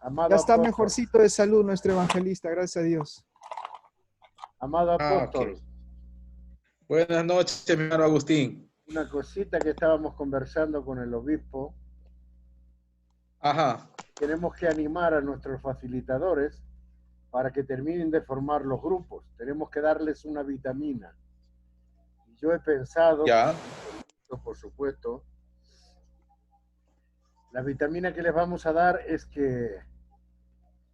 Amado Ya está apóstol, mejorcito de salud nuestro evangelista, gracias a Dios. amado apóstol, Ok. Buenas noches, mi hermano Agustín. una cosita que estábamos conversando con el obispo, Ajá. tenemos que animar a nuestros facilitadores para que terminen de formar los grupos, tenemos que darles una vitamina. Y yo he pensado, Ya. por supuesto, la vitamina que les vamos a dar es que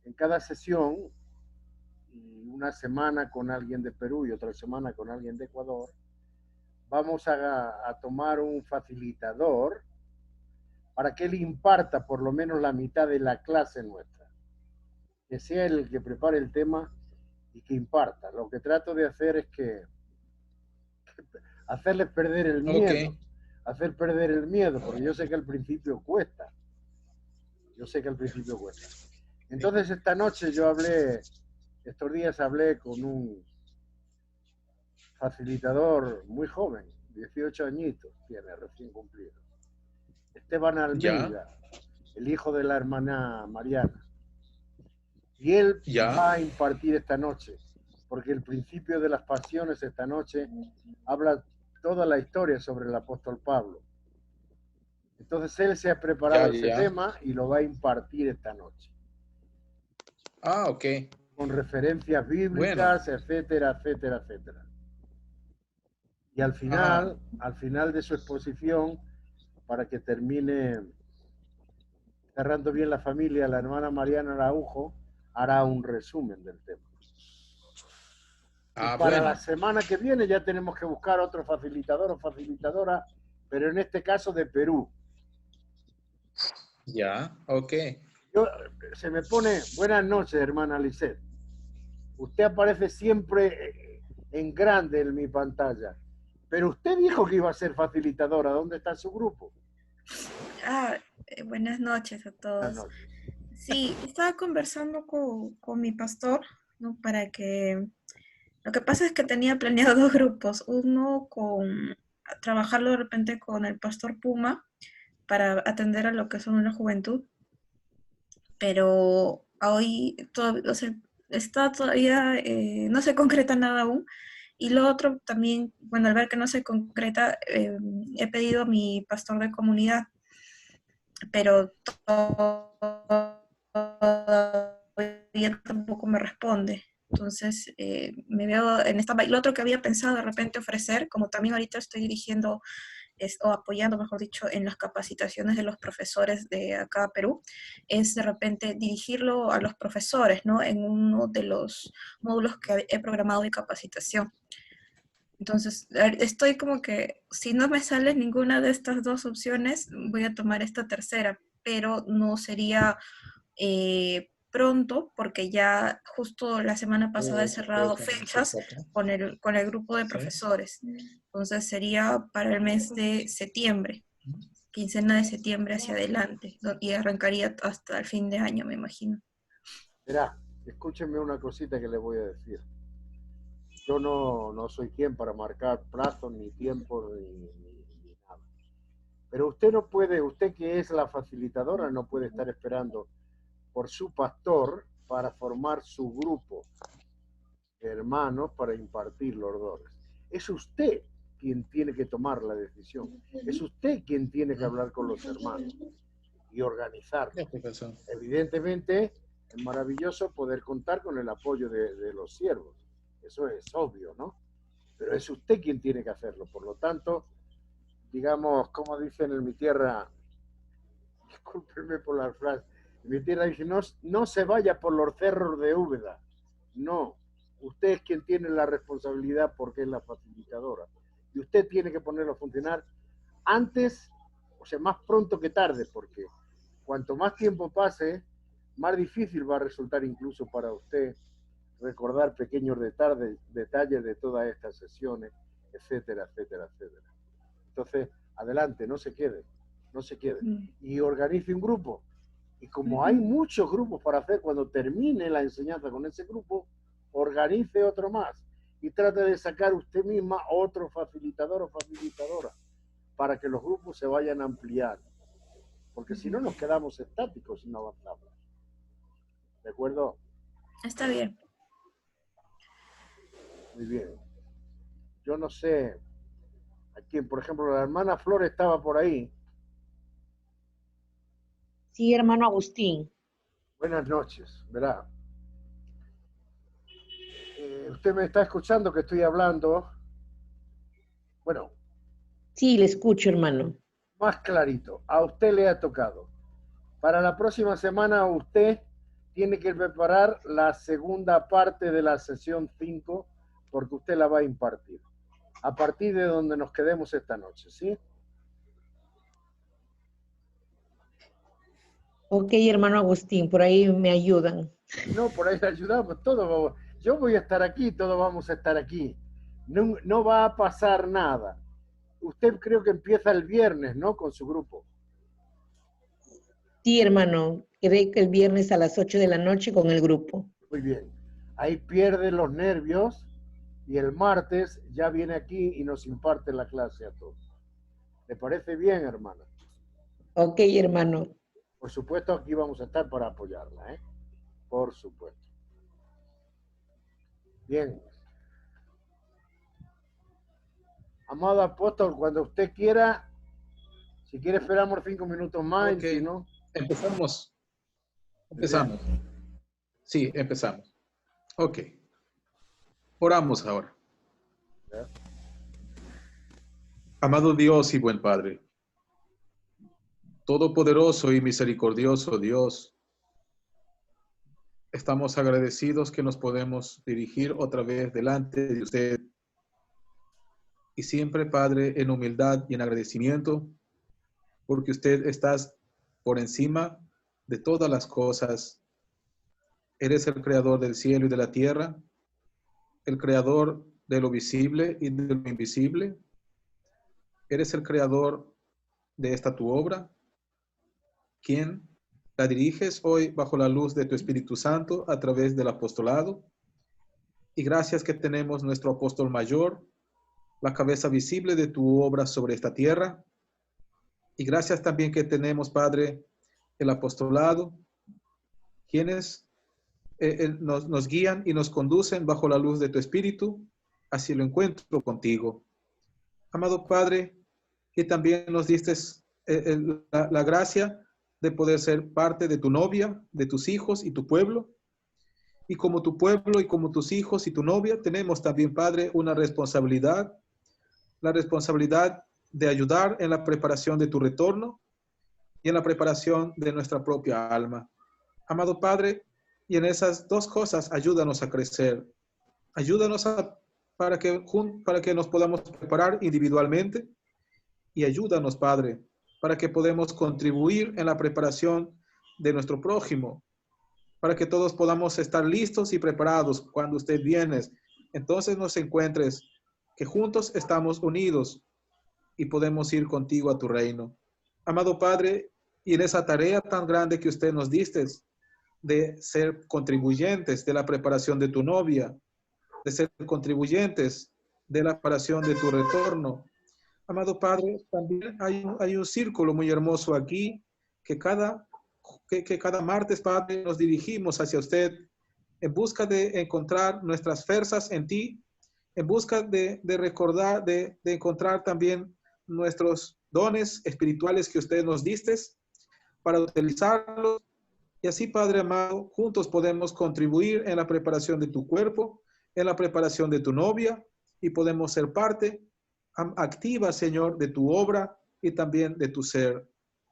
en cada sesión, y una semana con alguien de Perú y otra semana con alguien de Ecuador, vamos a tomar un facilitador para que él imparta por lo menos la mitad de la clase nuestra. Que sea el que prepare el tema y que imparta. Lo que trato de hacer es que hacerles perder el miedo. Ok. Hacer perder el miedo, porque yo sé que al principio cuesta. Entonces esta noche estos días hablé con un facilitador muy joven, 18 añitos tiene, recién cumplido. Esteban Ya. Almeida, el hijo de la hermana Mariana. Y él Ya. va a impartir esta noche, porque el principio de las pasiones esta noche habla toda la historia sobre el apóstol Pablo. Entonces él se ha preparado ese Ya. tema y lo va a impartir esta noche, Ok. con referencias Bueno. bíblicas, etcétera, etcétera, etcétera. Y Ajá. al final de su exposición, para que termine cerrando bien la familia, la hermana Mariana Araujo hará un resumen del tema. Y para la Bueno. semana que viene ya tenemos que buscar otro facilitador o facilitadora, pero en este caso de Perú. Ya. Ok. Se me pone, buenas noches, hermana Lisette. Usted aparece siempre en grande en mi pantalla, pero usted dijo que iba a ser facilitadora. ¿Dónde está su grupo? Buenas noches a Buenas todos. noches. Sí, estaba conversando con mi pastor, ¿no? Para que, lo que pasa es que tenía planeado dos grupos, uno con trabajarlo de repente con el pastor Puma para atender a lo que son la juventud, pero hoy o sea, está todavía, no se concreta nada aún. Y lo otro también, bueno, al ver que no se concreta, he pedido a mi pastor de comunidad, pero todavía tampoco me responde. Entonces, me veo en esta... Lo otro que había pensado de repente ofrecer, como también ahorita estoy dirigiendo o apoyando, mejor dicho, en las capacitaciones de los profesores de acá Perú, es de repente dirigirlo a los profesores, ¿no? En uno de los módulos que he programado de capacitación. Entonces, estoy como que si no me sale ninguna de estas dos opciones, voy a tomar esta tercera, pero no sería pronto porque ya justo la semana pasada he cerrado fechas con el grupo de profesores. Entonces sería para el mes de septiembre, quincena de septiembre hacia adelante, y arrancaría hasta el fin de año, me imagino. Mirá, escúchenme una cosita que le voy a decir. Yo no soy quien para marcar plazos, ni tiempos, ni nada. Pero usted no puede, usted que es la facilitadora, no puede estar esperando por su pastor para formar su grupo de hermanos para impartir los dones. Es usted quien tiene que tomar la decisión. Es usted quien tiene que hablar con los hermanos y organizarlo. Evidentemente, es maravilloso poder contar con el apoyo de los siervos. Eso es obvio, ¿no? Pero es usted quien tiene que hacerlo. Por lo tanto, digamos, como dicen en mi tierra, discúlpenme por la frase, en mi tierra dicen, no se vaya por los cerros de Úbeda. No, usted es quien tiene la responsabilidad porque es la facilitadora. Y usted tiene que ponerlo a funcionar antes, o sea, más pronto que tarde, porque cuanto más tiempo pase, más difícil va a resultar incluso para usted recordar pequeños detalles de todas estas sesiones, etcétera, etcétera, etcétera. Entonces, adelante, no se quede. Y organice un grupo. Y como hay muchos grupos para hacer, cuando termine la enseñanza con ese grupo, organice otro más. Y trate de sacar usted misma otro facilitador o facilitadora para que los grupos se vayan ampliando. porque si no nos quedamos estáticos y no avanzamos. ¿De acuerdo? Está bien. Muy bien. Yo no sé, aquí, por ejemplo, la hermana Flor estaba por ahí. Sí, hermano Agustín. Buenas noches, verá. Usted me está escuchando que estoy hablando. Bueno, Sí, le escucho, hermano. más clarito. A usted le ha tocado. Para la próxima semana usted tiene que preparar la segunda parte de la sesión 5 porque usted la va a impartir. A partir de donde nos quedemos esta noche, ¿sí? Ok, hermano Agustín, por ahí me ayudan. No, por ahí le ayudamos, todos. Yo voy a estar aquí, todos vamos a estar aquí. No, no va a pasar nada. Usted creo que empieza el viernes, ¿no? Con su grupo. Sí, hermano, quedé el viernes a las 8 de la noche con el grupo. Muy bien. Ahí pierde los nervios y el martes ya viene aquí y nos imparte la clase a todos. ¿Le parece bien, hermana? Ok, hermano. Por supuesto, aquí vamos a estar para apoyarla, ¿eh? Por supuesto. Bien. Amado apóstol, cuando usted quiera, si quiere esperamos 5 minutos más, Ok. y si no... Empezamos. Empezamos. Sí, empezamos. Ok. Oramos ahora. ¿Ya? Amado Dios y buen Padre, todopoderoso y misericordioso Dios, estamos agradecidos que nos podemos dirigir otra vez delante de usted. Y siempre, Padre, en humildad y en agradecimiento, porque usted está por encima de todas las cosas. Eres el creador del cielo y de la tierra, el creador de lo visible y de lo invisible. Eres el creador de esta tu obra, quien la diriges hoy bajo la luz de tu Espíritu Santo a través del apostolado. Y gracias que tenemos nuestro apóstol mayor, la cabeza visible de tu obra sobre esta tierra. Y gracias también que tenemos, Padre, el apostolado, quienes nos guían y nos conducen bajo la luz de tu Espíritu hacia el encuentro contigo. Amado Padre, que también nos diste la gracia de poder ser parte de tu novia, de tus hijos y tu pueblo. Y como tu pueblo y como tus hijos y tu novia, tenemos también, Padre, una responsabilidad, la responsabilidad de ayudar en la preparación de tu retorno y en la preparación de nuestra propia alma. Amado Padre, y en esas dos cosas ayúdanos a crecer. Ayúdanos para que nos podamos preparar individualmente y ayúdanos, Padre, para que podamos contribuir en la preparación de nuestro prójimo, para que todos podamos estar listos y preparados cuando usted viene. Entonces nos encuentres que juntos estamos unidos y podemos ir contigo a tu reino. Amado Padre, y en esa tarea tan grande que usted nos diste de ser contribuyentes de la preparación de tu novia, de ser contribuyentes de la preparación de tu retorno. Amado Padre, también hay un círculo muy hermoso aquí, que cada martes, Padre, nos dirigimos hacia usted en busca de encontrar nuestras fuerzas en ti, en busca de recordar, de encontrar también nuestros dones espirituales que usted nos diste para utilizarlos. Y así, Padre amado, juntos podemos contribuir en la preparación de tu cuerpo, en la preparación de tu novia, y podemos ser parte activa, Señor, de tu obra y también de tu ser.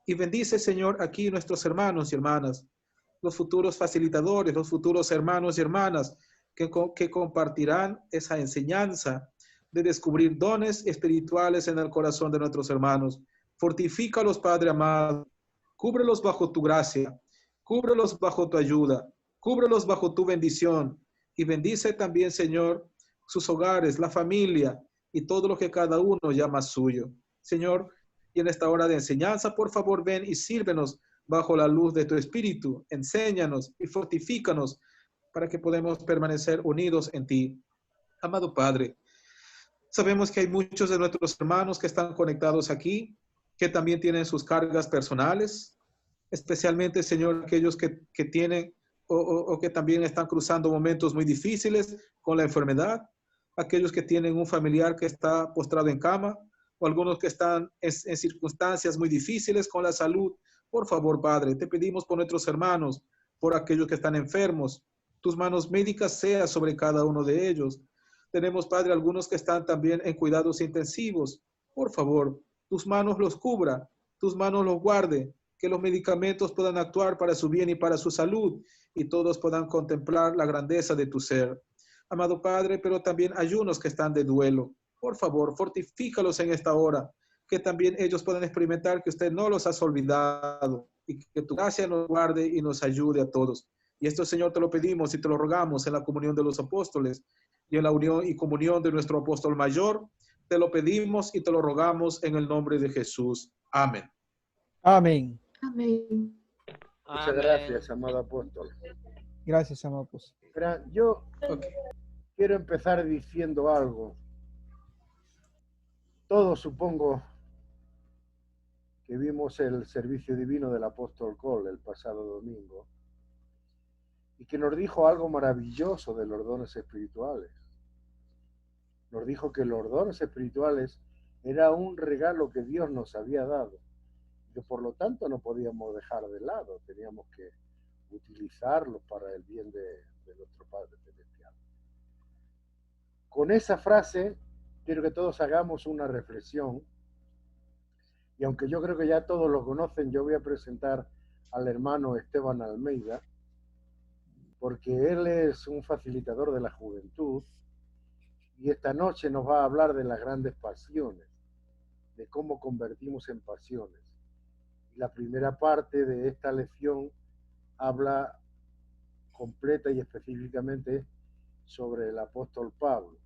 Y bendice, Señor, aquí nuestros hermanos y hermanas, los futuros facilitadores, los futuros hermanos y hermanas que compartirán esa enseñanza de descubrir dones espirituales en el corazón de nuestros hermanos. Fortifícalos, Padre amado, cúbrelos bajo tu gracia, cúbrelos bajo tu ayuda, cúbrelos bajo tu bendición, y bendice también, Señor, sus hogares, la familia y todo lo que cada uno llama suyo. Señor, y en esta hora de enseñanza, por favor, ven y sírvenos bajo la luz de tu Espíritu. Enséñanos y fortifícanos para que podamos permanecer unidos en ti. Amado Padre, sabemos que hay muchos de nuestros hermanos que están conectados aquí, que también tienen sus cargas personales, especialmente, Señor, aquellos que tienen o que también están cruzando momentos muy difíciles con la enfermedad, aquellos que tienen un familiar que está postrado en cama, o algunos que están en circunstancias muy difíciles con la salud. Por favor, Padre, te pedimos por nuestros hermanos, por aquellos que están enfermos. Tus manos médicas sean sobre cada uno de ellos. Tenemos, Padre, algunos que están también en cuidados intensivos. Por favor, tus manos los cubra, tus manos los guarde, que los medicamentos puedan actuar para su bien y para su salud, y todos puedan contemplar la grandeza de tu ser. Amado Padre, pero también hay unos que están de duelo. Por favor, fortifícalos en esta hora, que también ellos puedan experimentar que usted no los has olvidado y que tu gracia nos guarde y nos ayude a todos. Y esto, Señor, te lo pedimos y te lo rogamos en la comunión de los apóstoles y en la unión y comunión de nuestro apóstol mayor. Te lo pedimos y te lo rogamos en el nombre de Jesús. Amén. Amén. Amén. Muchas gracias, amado apóstol. Gracias, amado apóstol. Mira, yo Okay. quiero empezar diciendo algo. Todos supongo que vimos el servicio divino del apóstol Cole el pasado domingo y que nos dijo algo maravilloso de los dones espirituales. Nos dijo que los dones espirituales era un regalo que Dios nos había dado, que por lo tanto no podíamos dejar de lado, teníamos que utilizarlos para el bien de nuestro Padre Celestial. Con esa frase quiero que todos hagamos una reflexión, y aunque yo creo que ya todos lo conocen, yo voy a presentar al hermano Esteban Almeida, porque él es un facilitador de la juventud, y esta noche nos va a hablar de las grandes pasiones, de cómo convertimos en pasiones. Y la primera parte de esta lección habla completa y específicamente sobre el apóstol Pablo.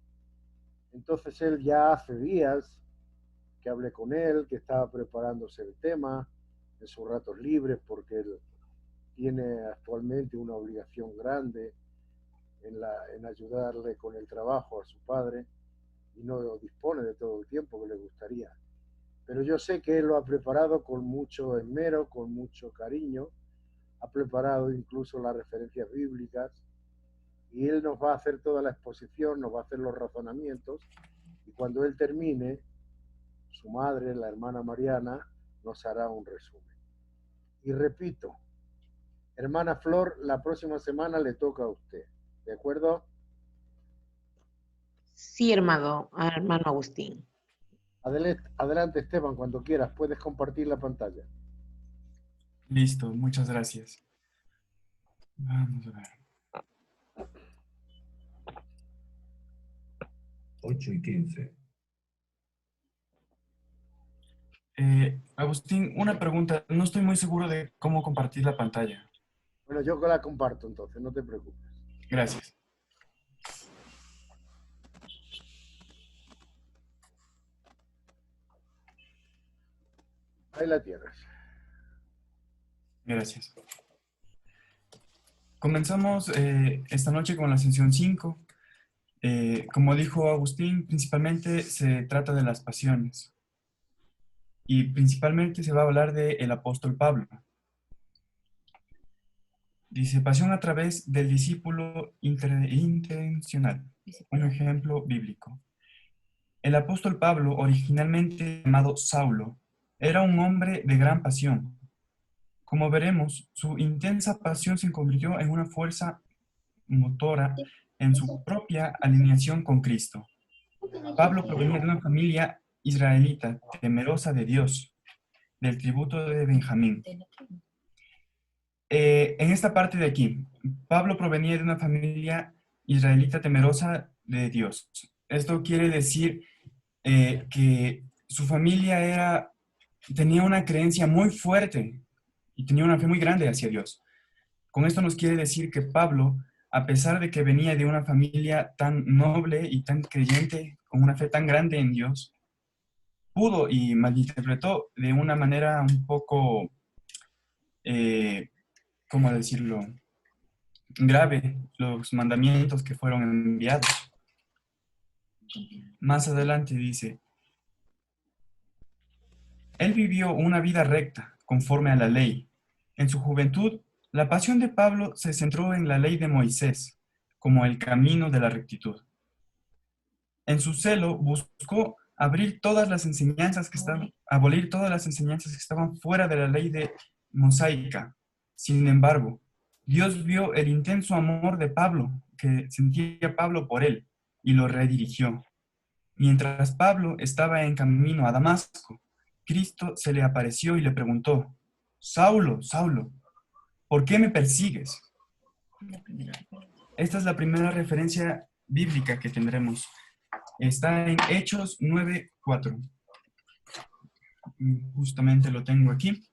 Entonces él ya hace días que hablé con él, que estaba preparándose el tema en sus ratos libres, porque él tiene actualmente una obligación grande en ayudarle con el trabajo a su padre y no dispone de todo el tiempo que le gustaría. Pero yo sé que él lo ha preparado con mucho esmero, con mucho cariño, ha preparado incluso las referencias bíblicas, y él nos va a hacer toda la exposición, nos va a hacer los razonamientos, y cuando él termine, su madre, la hermana Mariana, nos hará un resumen. Y repito, hermana Flor, la próxima semana le toca a usted, ¿de acuerdo? Sí, hermano Agustín. Adelante, Esteban, cuando quieras, puedes compartir la pantalla. Listo, muchas gracias. Vamos a ver. 8:15. Agustín, una pregunta. No estoy muy seguro de cómo compartir la pantalla. Bueno, yo la comparto entonces, no te preocupes. Gracias. Ahí la tienes. Gracias. Comenzamos esta noche con la sesión 5. Como dijo Agustín, principalmente se trata de las pasiones. Y principalmente se va a hablar del apóstol Pablo. Dice, pasión a través del discípulo intencional. Un ejemplo bíblico. El apóstol Pablo, originalmente llamado Saulo, era un hombre de gran pasión. Como veremos, su intensa pasión se convirtió en una fuerza motora en su propia alineación con Cristo. Pablo provenía de una familia israelita temerosa de Dios, del tributo de Benjamín. En esta parte de aquí, Pablo provenía de una familia israelita temerosa de Dios. Esto quiere decir que su familia tenía una creencia muy fuerte y tenía una fe muy grande hacia Dios. Con esto nos quiere decir que Pablo, a pesar de que venía de una familia tan noble y tan creyente, con una fe tan grande en Dios, pudo y malinterpretó de una manera un poco, ¿cómo decirlo?, grave los mandamientos que fueron enviados. Más adelante dice, él vivió una vida recta, conforme a la ley, En su juventud, la pasión de Pablo se centró en la ley de Moisés, como el camino de la rectitud. En su celo buscó abolir todas las enseñanzas que estaban fuera de la ley mosaica. Sin embargo, Dios vio el intenso amor de Pablo, que sentía Pablo por él, y lo redirigió. Mientras Pablo estaba en camino a Damasco, Cristo se le apareció y le preguntó: Saulo, Saulo, ¿por qué me persigues? Esta es la primera referencia bíblica que tendremos. Está en Hechos 9:4. Justamente lo tengo aquí.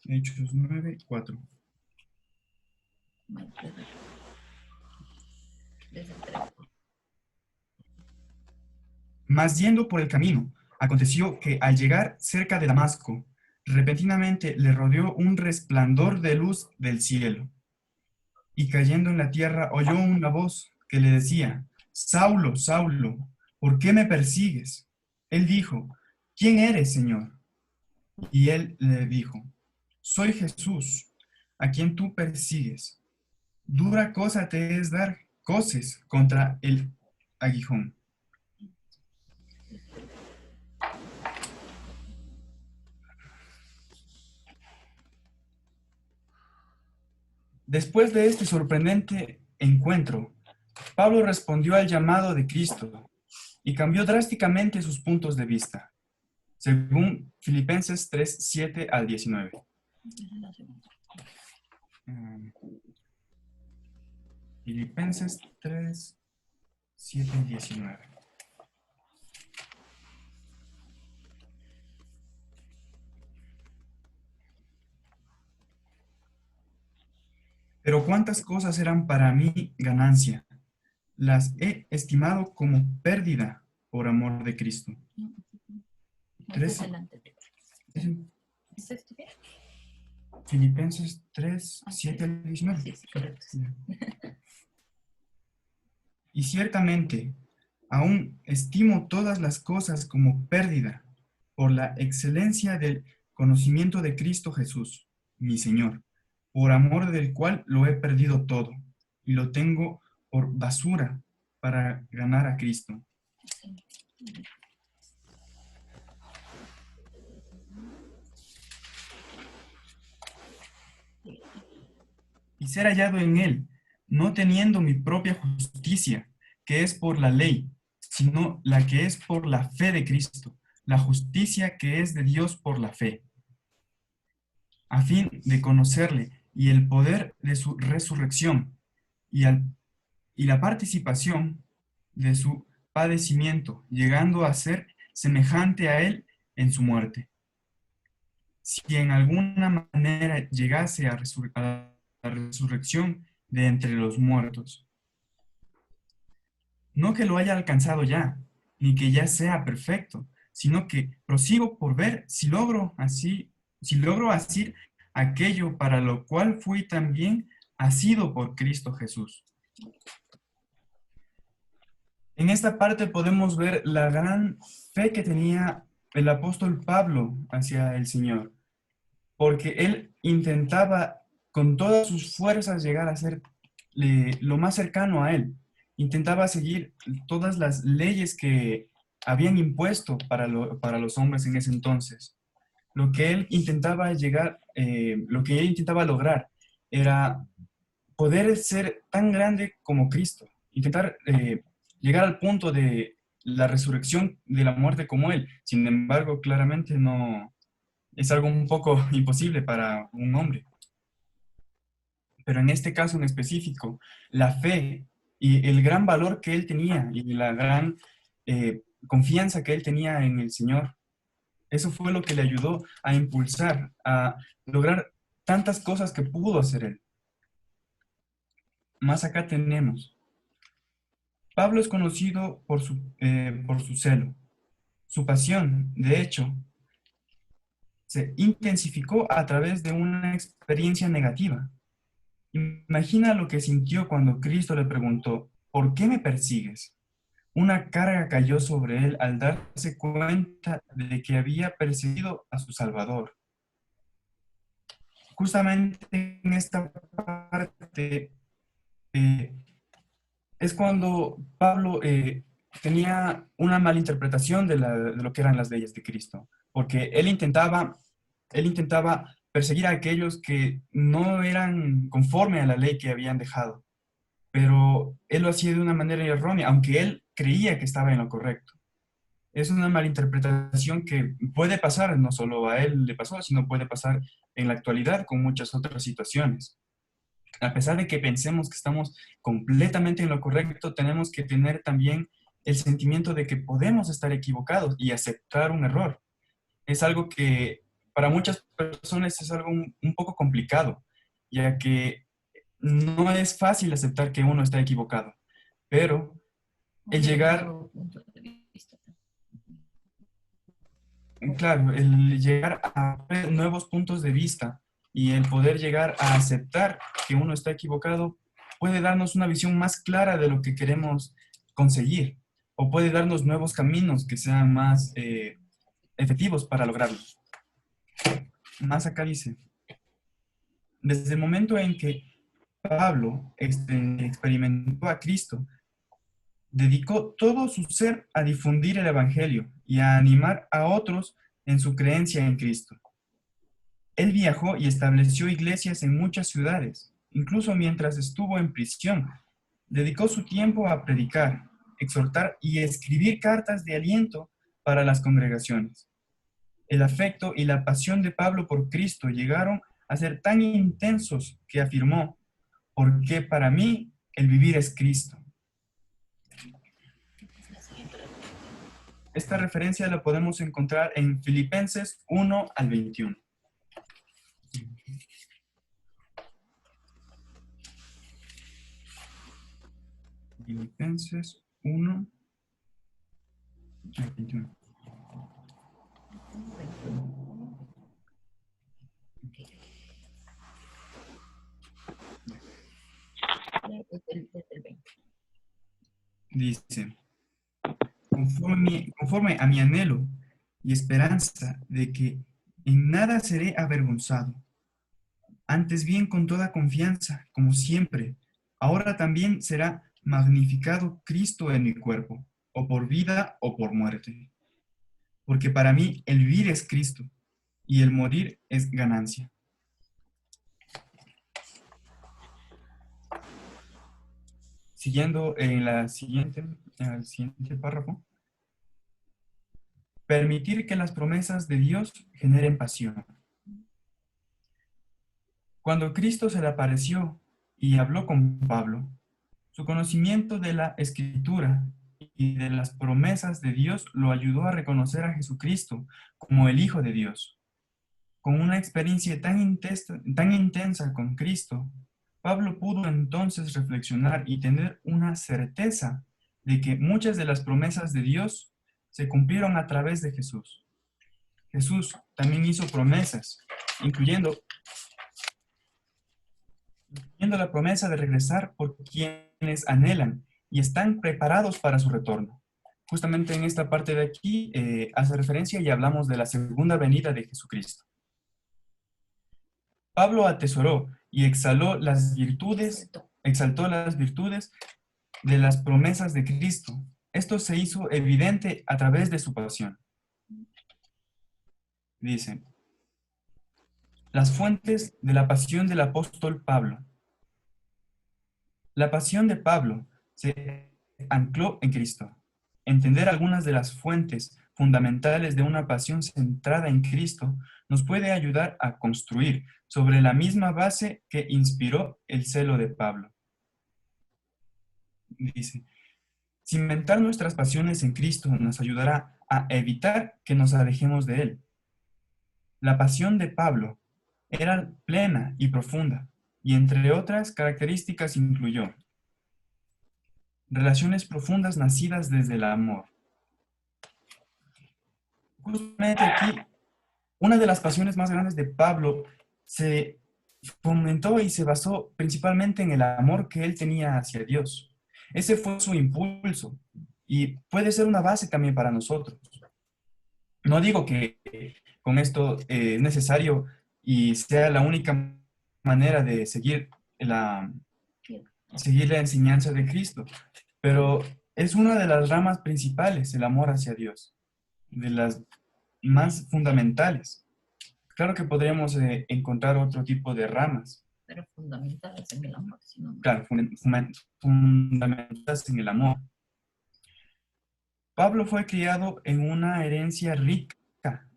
Hechos 9:4. Mas yendo por el camino, aconteció que al llegar cerca de Damasco, repentinamente le rodeó un resplandor de luz del cielo. Y cayendo en la tierra oyó una voz que le decía: Saulo, Saulo, ¿por qué me persigues? Él dijo: ¿Quién eres, Señor? Y él le dijo: Soy Jesús, a quien tú persigues. Dura cosa te es dar coces contra el aguijón. Después de este sorprendente encuentro, Pablo respondió al llamado de Cristo y cambió drásticamente sus puntos de vista, según Filipenses 3:7 al 19. Filipenses 3:7 al 19. Pero cuántas cosas eran para mí ganancia, las he estimado como pérdida por amor de Cristo. Filipenses 3:7 al 19. Y ciertamente, aún estimo todas las cosas como pérdida por la excelencia del conocimiento de Cristo Jesús, mi Señor, por amor del cual lo he perdido todo y lo tengo por basura para ganar a Cristo. Y ser hallado en él, no teniendo mi propia justicia, que es por la ley, sino la que es por la fe de Cristo, la justicia que es de Dios por la fe, a fin de conocerle y el poder de su resurrección y la participación de su padecimiento, llegando a ser semejante a él en su muerte. Si en alguna manera llegase a la resurrección de entre los muertos. No que lo haya alcanzado ya, ni que ya sea perfecto, sino que prosigo por ver si logro asir aquello para lo cual fui también asido por Cristo Jesús. En esta parte podemos ver la gran fe que tenía el apóstol Pablo hacia el Señor, porque él intentaba con todas sus fuerzas llegar a ser lo más cercano a él. Intentaba seguir todas las leyes que habían impuesto para los hombres en ese entonces. Lo que él intentaba lograr era poder ser tan grande como Cristo, intentar llegar al punto de la resurrección de la muerte como él. Sin embargo, claramente no es algo un poco imposible para un hombre. Pero en este caso en específico, la fe y el gran valor que él tenía y la gran confianza que él tenía en el Señor, eso fue lo que le ayudó a impulsar, a lograr tantas cosas que pudo hacer él. Más acá tenemos. Pablo es conocido por su celo. Su pasión, de hecho, se intensificó a través de una experiencia negativa. Imagina lo que sintió cuando Cristo le preguntó: ¿por qué me persigues? Una carga cayó sobre él al darse cuenta de que había perseguido a su Salvador. justamente en esta parte es cuando Pablo tenía una malinterpretación de lo que eran las leyes de Cristo, porque él intentaba perseguir a aquellos que no eran conforme a la ley que habían dejado, pero él lo hacía de una manera errónea, aunque él creía que estaba en lo correcto. Es una malinterpretación que puede pasar, no solo a él le pasó, sino puede pasar en la actualidad con muchas otras situaciones. A pesar de que pensemos que estamos completamente en lo correcto, tenemos que tener también el sentimiento de que podemos estar equivocados y aceptar un error. Es algo que para muchas personas es algo un poco complicado, ya que no es fácil aceptar que uno está equivocado, pero el llegar, claro, el llegar a ver nuevos puntos de vista y el poder llegar a aceptar que uno está equivocado puede darnos una visión más clara de lo que queremos conseguir o puede darnos nuevos caminos que sean más efectivos para lograrlo. Más acá dice, desde el momento en que Pablo experimentó a Cristo, dedicó todo su ser a difundir el Evangelio y a animar a otros en su creencia en Cristo. Él viajó y estableció iglesias en muchas ciudades, incluso mientras estuvo en prisión. Dedicó su tiempo a predicar, exhortar y escribir cartas de aliento para las congregaciones. El afecto y la pasión de Pablo por Cristo llegaron a ser tan intensos que afirmó, porque para mí el vivir es Cristo. Esta referencia la podemos encontrar en Filipenses 1 al 21. Filipenses 1 al 21. Dice, conforme a mi anhelo y esperanza de que en nada seré avergonzado, antes bien con toda confianza, como siempre, ahora también será magnificado Cristo en mi cuerpo, o por vida o por muerte. Porque para mí el vivir es Cristo y el morir es ganancia. Siguiendo en el siguiente párrafo. Permitir que las promesas de Dios generen pasión. Cuando Cristo se le apareció y habló con Pablo, su conocimiento de la Escritura y de las promesas de Dios lo ayudó a reconocer a Jesucristo como el Hijo de Dios. Con una experiencia tan intensa con Cristo, Pablo pudo entonces reflexionar y tener una certeza de que muchas de las promesas de Dios se cumplieron a través de Jesús. Jesús también hizo promesas, incluyendo la promesa de regresar por quienes anhelan y están preparados para su retorno. Justamente en esta parte de aquí hace referencia y hablamos de la segunda venida de Jesucristo. Pablo atesoró y exaltó las virtudes de las promesas de Cristo. Esto se hizo evidente a través de su pasión. Dice, las fuentes de la pasión del apóstol Pablo. La pasión de Pablo se ancló en Cristo. Entender algunas de las fuentes fundamentales de una pasión centrada en Cristo nos puede ayudar a construir sobre la misma base que inspiró el celo de Pablo. Dice, cimentar nuestras pasiones en Cristo nos ayudará a evitar que nos alejemos de Él. La pasión de Pablo era plena y profunda, y entre otras características incluyó relaciones profundas nacidas desde el amor. Justamente aquí, una de las pasiones más grandes de Pablo se fomentó y se basó principalmente en el amor que él tenía hacia Dios. Ese fue su impulso y puede ser una base también para nosotros. No digo que con esto es necesario y sea la única manera de seguir la enseñanza de Cristo. Pero es una de las ramas principales, el amor hacia Dios, de las más fundamentales. Claro que podríamos encontrar otro tipo de ramas. Pero fundamentales en el amor, sino Claro, fundamentales en el amor. Pablo fue criado en una herencia rica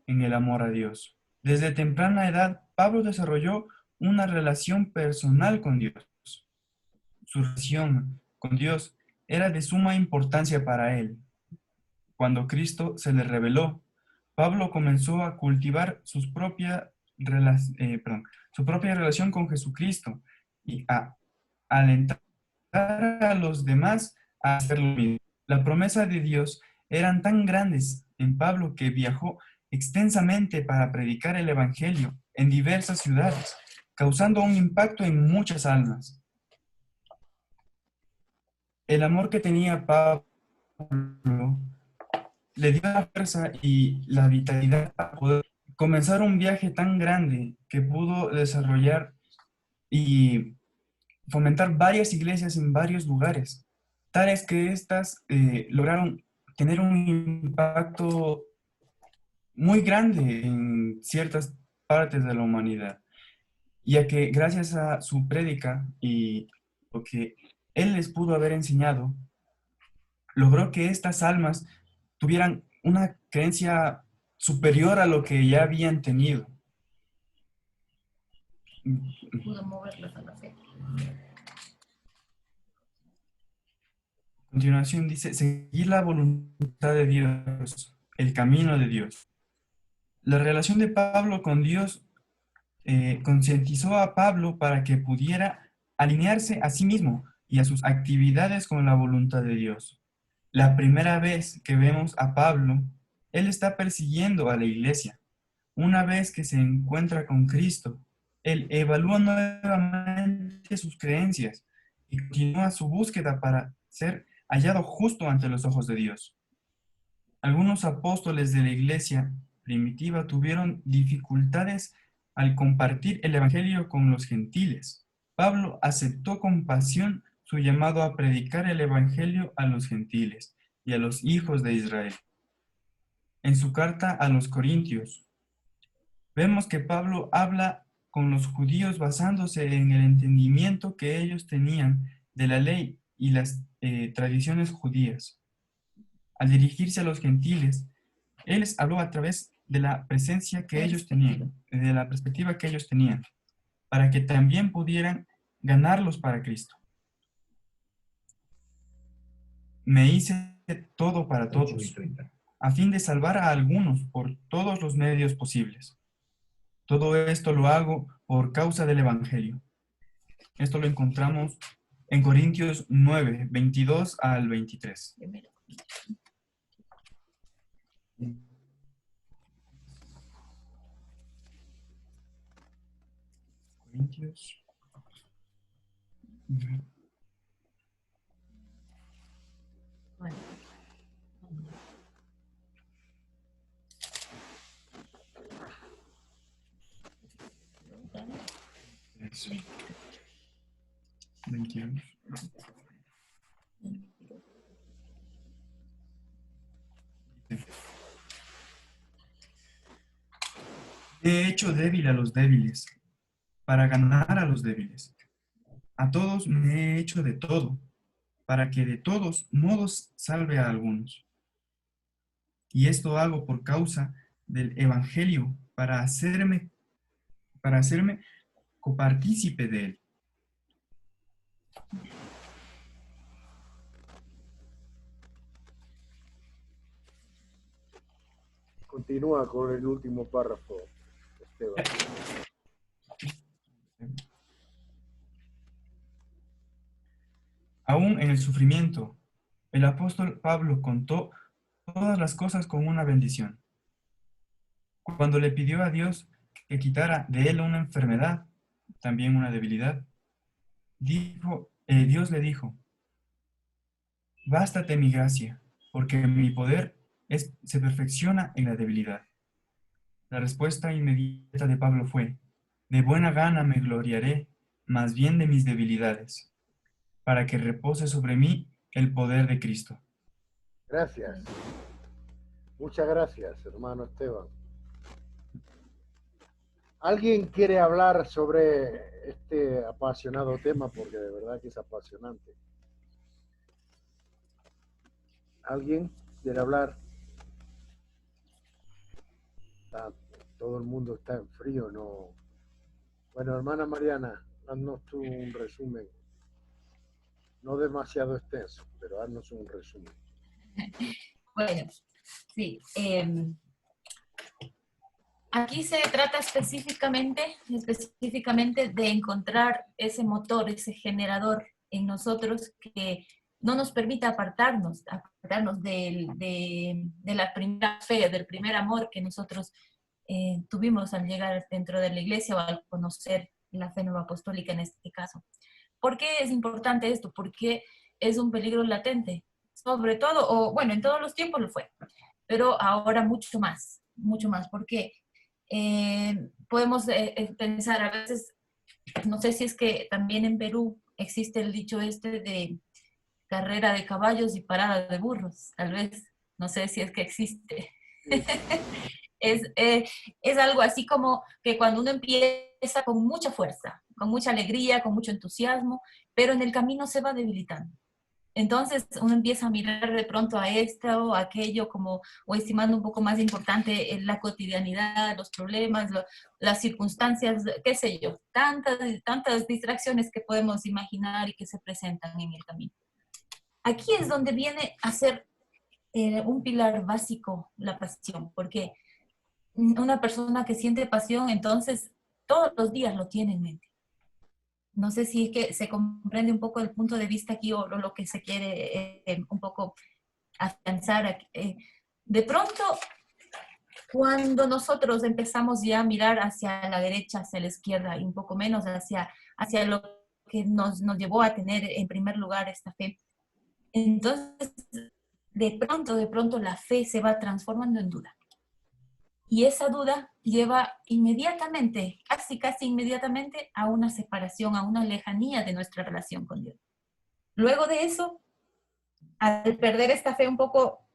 en el amor a Dios. Desde temprana edad, Pablo desarrolló una relación personal con Dios. Su relación con Dios era de suma importancia para él. Cuando Cristo se le reveló, Pablo comenzó a cultivar su propia relación con Jesucristo y a alentar a los demás a hacer lo mismo. La promesa de Dios eran tan grandes en Pablo que viajó extensamente para predicar el Evangelio en diversas ciudades, causando un impacto en muchas almas. El amor que tenía Pablo le dio la fuerza y la vitalidad para poder comenzar un viaje tan grande que pudo desarrollar y fomentar varias iglesias en varios lugares, tales que éstas lograron tener un impacto muy grande en ciertas partes de la humanidad, ya que gracias a su prédica y lo que él les pudo haber enseñado, logró que estas almas tuvieran una creencia superior a lo que ya habían tenido. pudo moverlas a la fe. A continuación dice, seguir la voluntad de Dios, el camino de Dios. La relación de Pablo con Dios concientizó a Pablo para que pudiera alinearse a sí mismo y a sus actividades con la voluntad de Dios. La primera vez que vemos a Pablo, él está persiguiendo a la iglesia. Una vez que se encuentra con Cristo, él evalúa nuevamente sus creencias y continúa su búsqueda para ser hallado justo ante los ojos de Dios. Algunos apóstoles de la iglesia primitiva tuvieron dificultades al compartir el evangelio con los gentiles. Pablo aceptó con pasión su llamado a predicar el evangelio a los gentiles y a los hijos de Israel. En su carta a los Corintios, vemos que Pablo habla con los judíos basándose en el entendimiento que ellos tenían de la ley y las tradiciones judías. Al dirigirse a los gentiles, él les habló a través de la presencia que ellos tenían, de la perspectiva que ellos tenían, para que también pudieran ganarlos para Cristo. Me hice todo para 8 y todos, 30. a fin de salvar a algunos por todos los medios posibles. Todo esto lo hago por causa del Evangelio. Esto lo encontramos en Corintios 9, 22 al 23. Primero. Corintios. Bueno. Eso. 22. He hecho débil a los débiles, para ganar a los débiles. A todos me he hecho de todo, para que de todos modos salve a algunos. Y esto hago por causa del Evangelio, para hacerme copartícipe de él. Continúa con el último párrafo, Esteban. Aún en el sufrimiento, el apóstol Pablo contó todas las cosas con una bendición. Cuando le pidió a Dios que quitara de él una enfermedad, también una debilidad, Dios le dijo, bástate mi gracia, porque mi poder se perfecciona en la debilidad. La respuesta inmediata de Pablo fue, De buena gana me gloriaré, más bien de mis debilidades, para que repose sobre mí el poder de Cristo. Gracias. Muchas gracias, hermano Esteban. ¿Alguien quiere hablar sobre este apasionado tema? Porque de verdad que es apasionante. ¿Alguien quiere hablar? Todo el mundo está en frío, ¿no? Bueno, hermana Mariana, haznos tú un resumen. No demasiado extenso, pero haznos un resumen. Bueno, sí. Aquí se trata específicamente de encontrar ese motor, ese generador en nosotros que no nos permita apartarnos de la primera fe, del primer amor que nosotros tuvimos al llegar dentro de la iglesia o al conocer la fe nueva apostólica en este caso. ¿Por qué es importante esto? Porque es un peligro latente, sobre todo, o bueno, en todos los tiempos lo fue, pero ahora mucho más, porque podemos pensar a veces, no sé si es que también en Perú existe el dicho este de carrera de caballos y parada de burros, tal vez, no sé si es que existe. Es algo así como que cuando uno empieza con mucha fuerza, con mucha alegría, con mucho entusiasmo, pero en el camino se va debilitando. Entonces uno empieza a mirar de pronto a esto o aquello como, o estimando un poco más importante la cotidianidad, los problemas, las circunstancias, qué sé yo, tantas distracciones que podemos imaginar y que se presentan en el camino. Aquí es donde viene a ser un pilar básico la pasión, porque una persona que siente pasión, entonces todos los días lo tiene en mente. No sé si es que se comprende un poco el punto de vista aquí o lo que se quiere un poco afianzar. De pronto, cuando nosotros empezamos ya a mirar hacia la derecha, hacia la izquierda y un poco menos hacia lo que nos llevó a tener en primer lugar esta fe, entonces de pronto la fe se va transformando en duda. Y esa duda lleva inmediatamente, casi inmediatamente, a una separación, a una lejanía de nuestra relación con Dios. Luego de eso, al perder esta fe un poco,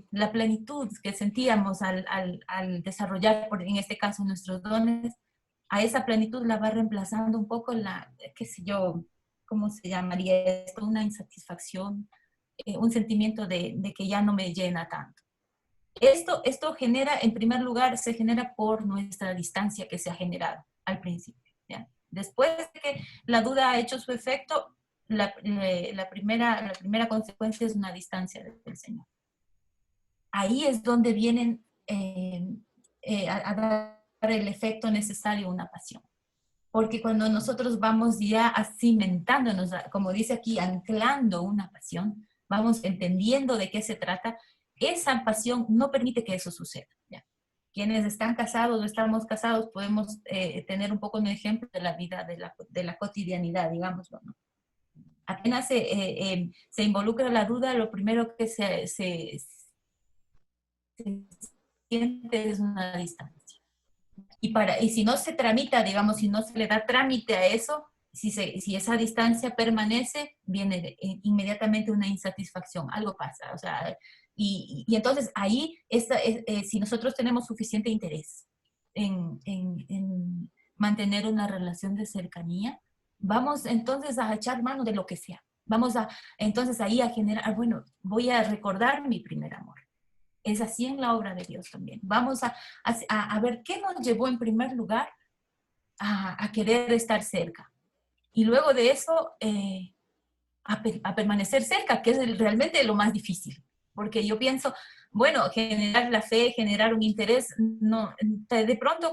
la plenitud que sentíamos al desarrollar, en este caso, nuestros dones, a esa plenitud la va reemplazando un poco qué sé yo, ¿cómo se llamaría esto? Una insatisfacción, un sentimiento de que ya no me llena tanto. Esto genera, en primer lugar, se genera por nuestra distancia que se ha generado al principio, ¿ya? Después de que la duda ha hecho su efecto, la primera consecuencia es una distancia del Señor. Ahí es donde vienen a dar el efecto necesario una pasión. Porque cuando nosotros vamos ya cimentándonos, como dice aquí, anclando una pasión, vamos entendiendo de qué se trata, esa pasión no permite que eso suceda, ¿ya? Quienes están casados o estamos casados podemos tener un poco un ejemplo de la vida, de la cotidianidad, digámoslo, ¿no? Apenas se involucra la duda, lo primero que se siente es una distancia. Y si no se tramita, digamos, si no se le da trámite a eso, si esa distancia permanece, viene inmediatamente una insatisfacción, algo pasa, o sea, y entonces ahí, si nosotros tenemos suficiente interés en mantener una relación de cercanía, vamos entonces a echar mano de lo que sea. Vamos entonces ahí a generar, bueno, voy a recordar mi primer amor. Es así en la obra de Dios también. Vamos a ver qué nos llevó en primer lugar a querer estar cerca. Y luego de eso, a permanecer cerca, que es realmente lo más difícil. Porque yo pienso, bueno, generar la fe, generar un interés, no, de pronto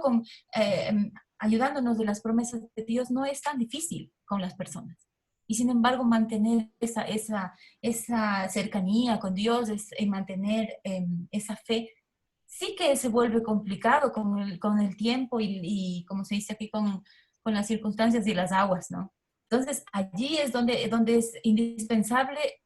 ayudándonos de las promesas de Dios no es tan difícil con las personas. Y sin embargo, mantener esa cercanía con Dios, mantener esa fe, sí que se vuelve complicado con el tiempo y como se dice aquí, con las circunstancias y las aguas, ¿no? Entonces, allí es donde es indispensable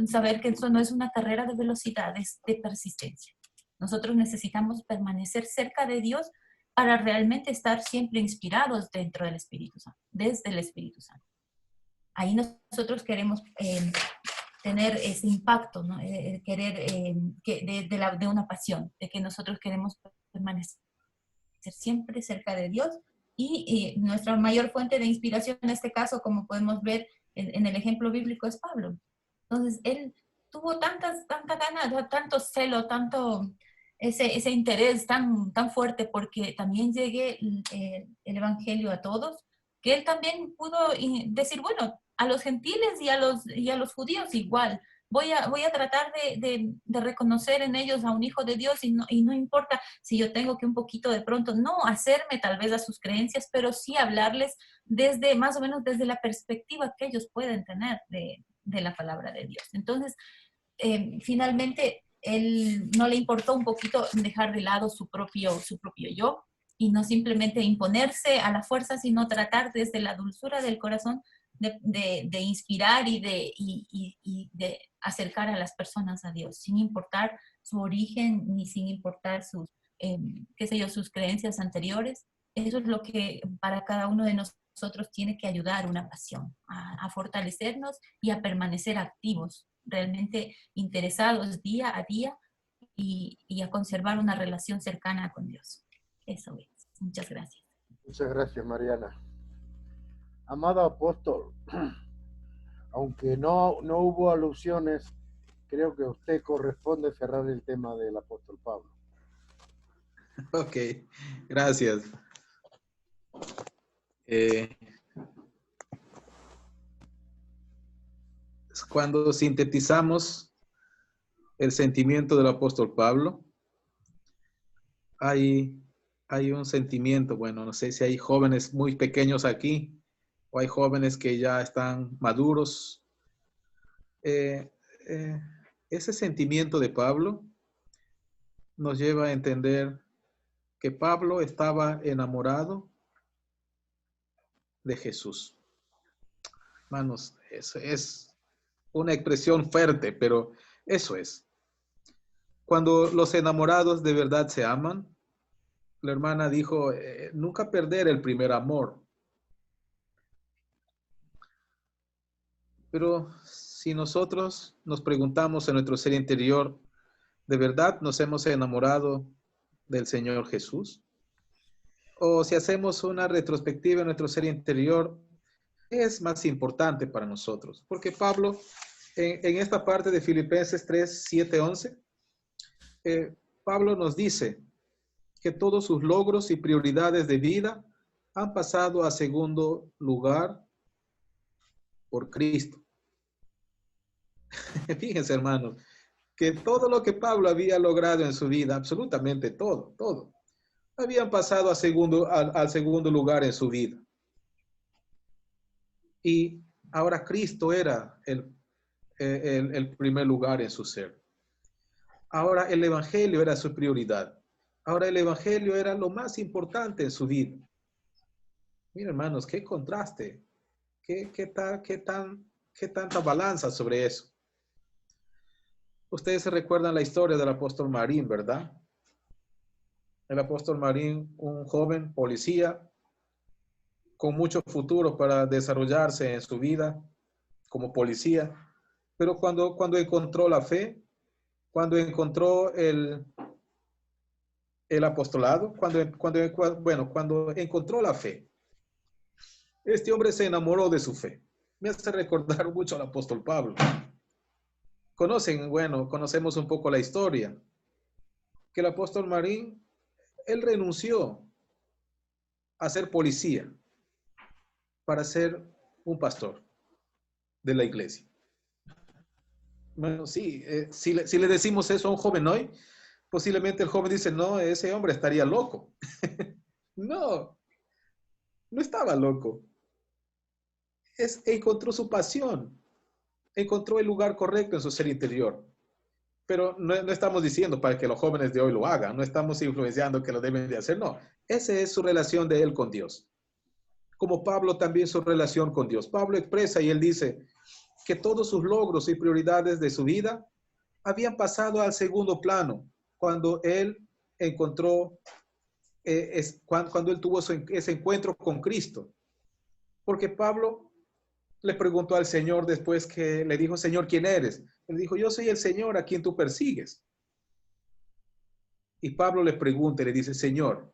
saber que esto no es una carrera de velocidad, es de persistencia. Nosotros necesitamos permanecer cerca de Dios para realmente estar siempre inspirados dentro del Espíritu Santo, desde el Espíritu Santo. Ahí nosotros queremos tener ese impacto, ¿no? Querer de una pasión, de que nosotros queremos permanecer siempre cerca de Dios, y nuestra mayor fuente de inspiración en este caso, como podemos ver en el ejemplo bíblico, es Pablo. Entonces, él tuvo tanta ganas, tanto celo, tanto ese interés tan fuerte porque también llegue el evangelio a todos, que él también pudo decir, bueno, a los gentiles y a los judíos igual. Voy a tratar de reconocer en ellos a un hijo de Dios, y no importa si yo tengo que un poquito de pronto no hacerme tal vez a sus creencias, pero sí hablarles desde más o menos desde la perspectiva que ellos pueden tener de la palabra de Dios. Entonces, finalmente, él no le importó un poquito dejar de lado su propio yo, y no simplemente imponerse a la fuerza, sino tratar desde la dulzura del corazón de inspirar y de acercar a las personas a Dios, sin importar su origen ni sin importar sus, sus creencias anteriores. Eso es lo que para cada uno de nosotros tiene que ayudar, una pasión, a fortalecernos y a permanecer activos, realmente interesados día a día, y a conservar una relación cercana con Dios. Eso es. Muchas gracias. Muchas gracias, Mariana. Amado apóstol, aunque no hubo alusiones, creo que a usted corresponde cerrar el tema del apóstol Pablo. Ok, gracias. Cuando sintetizamos el sentimiento del apóstol Pablo, hay un sentimiento, bueno, no sé si hay jóvenes muy pequeños aquí, o hay jóvenes que ya están maduros. Ese sentimiento de Pablo nos lleva a entender que Pablo estaba enamorado de Jesús. Hermanos, eso es una expresión fuerte, pero eso es. Cuando los enamorados de verdad se aman, la hermana dijo, nunca perder el primer amor. Pero si nosotros nos preguntamos en nuestro ser interior, ¿de verdad nos hemos enamorado del Señor Jesús? O si hacemos una retrospectiva en nuestro ser interior, ¿qué es más importante para nosotros? Porque Pablo, en esta parte de Filipenses 3, 7, 11, Pablo nos dice que todos sus logros y prioridades de vida han pasado a segundo lugar por Cristo. Fíjense, hermanos, que todo lo que Pablo había logrado en su vida, absolutamente todo, habían pasado al segundo lugar en su vida. Y ahora Cristo era el primer lugar en su ser. Ahora el evangelio era su prioridad. Ahora el evangelio era lo más importante en su vida. Miren, hermanos, qué contraste. ¿Qué tanta balanza sobre eso? Ustedes se recuerdan la historia del apóstol Marín, ¿verdad? El apóstol Marín, un joven policía con mucho futuro para desarrollarse en su vida como policía, pero cuando encontró la fe, cuando encontró el apostolado, cuando encontró la fe, este hombre se enamoró de su fe. Me hace recordar mucho al apóstol Pablo. Conocemos un poco la historia, que el apóstol Marín, él renunció a ser policía para ser un pastor de la iglesia. Bueno, sí, si le decimos eso a un joven hoy, posiblemente el joven dice, no, ese hombre estaría loco. No estaba loco. Encontró su pasión, encontró el lugar correcto en su ser interior. Pero no estamos diciendo para que los jóvenes de hoy lo hagan, no estamos influenciando que lo deben de hacer, no. Esa es su relación de él con Dios. Como Pablo también su relación con Dios. Pablo expresa y él dice que todos sus logros y prioridades de su vida habían pasado al segundo plano cuando él encontró es cuando él tuvo ese encuentro con Cristo. Porque Pablo le preguntó al Señor después que le dijo, Señor, ¿quién eres? Él dijo, yo soy el Señor a quien tú persigues. Y Pablo le pregunta y le dice, Señor,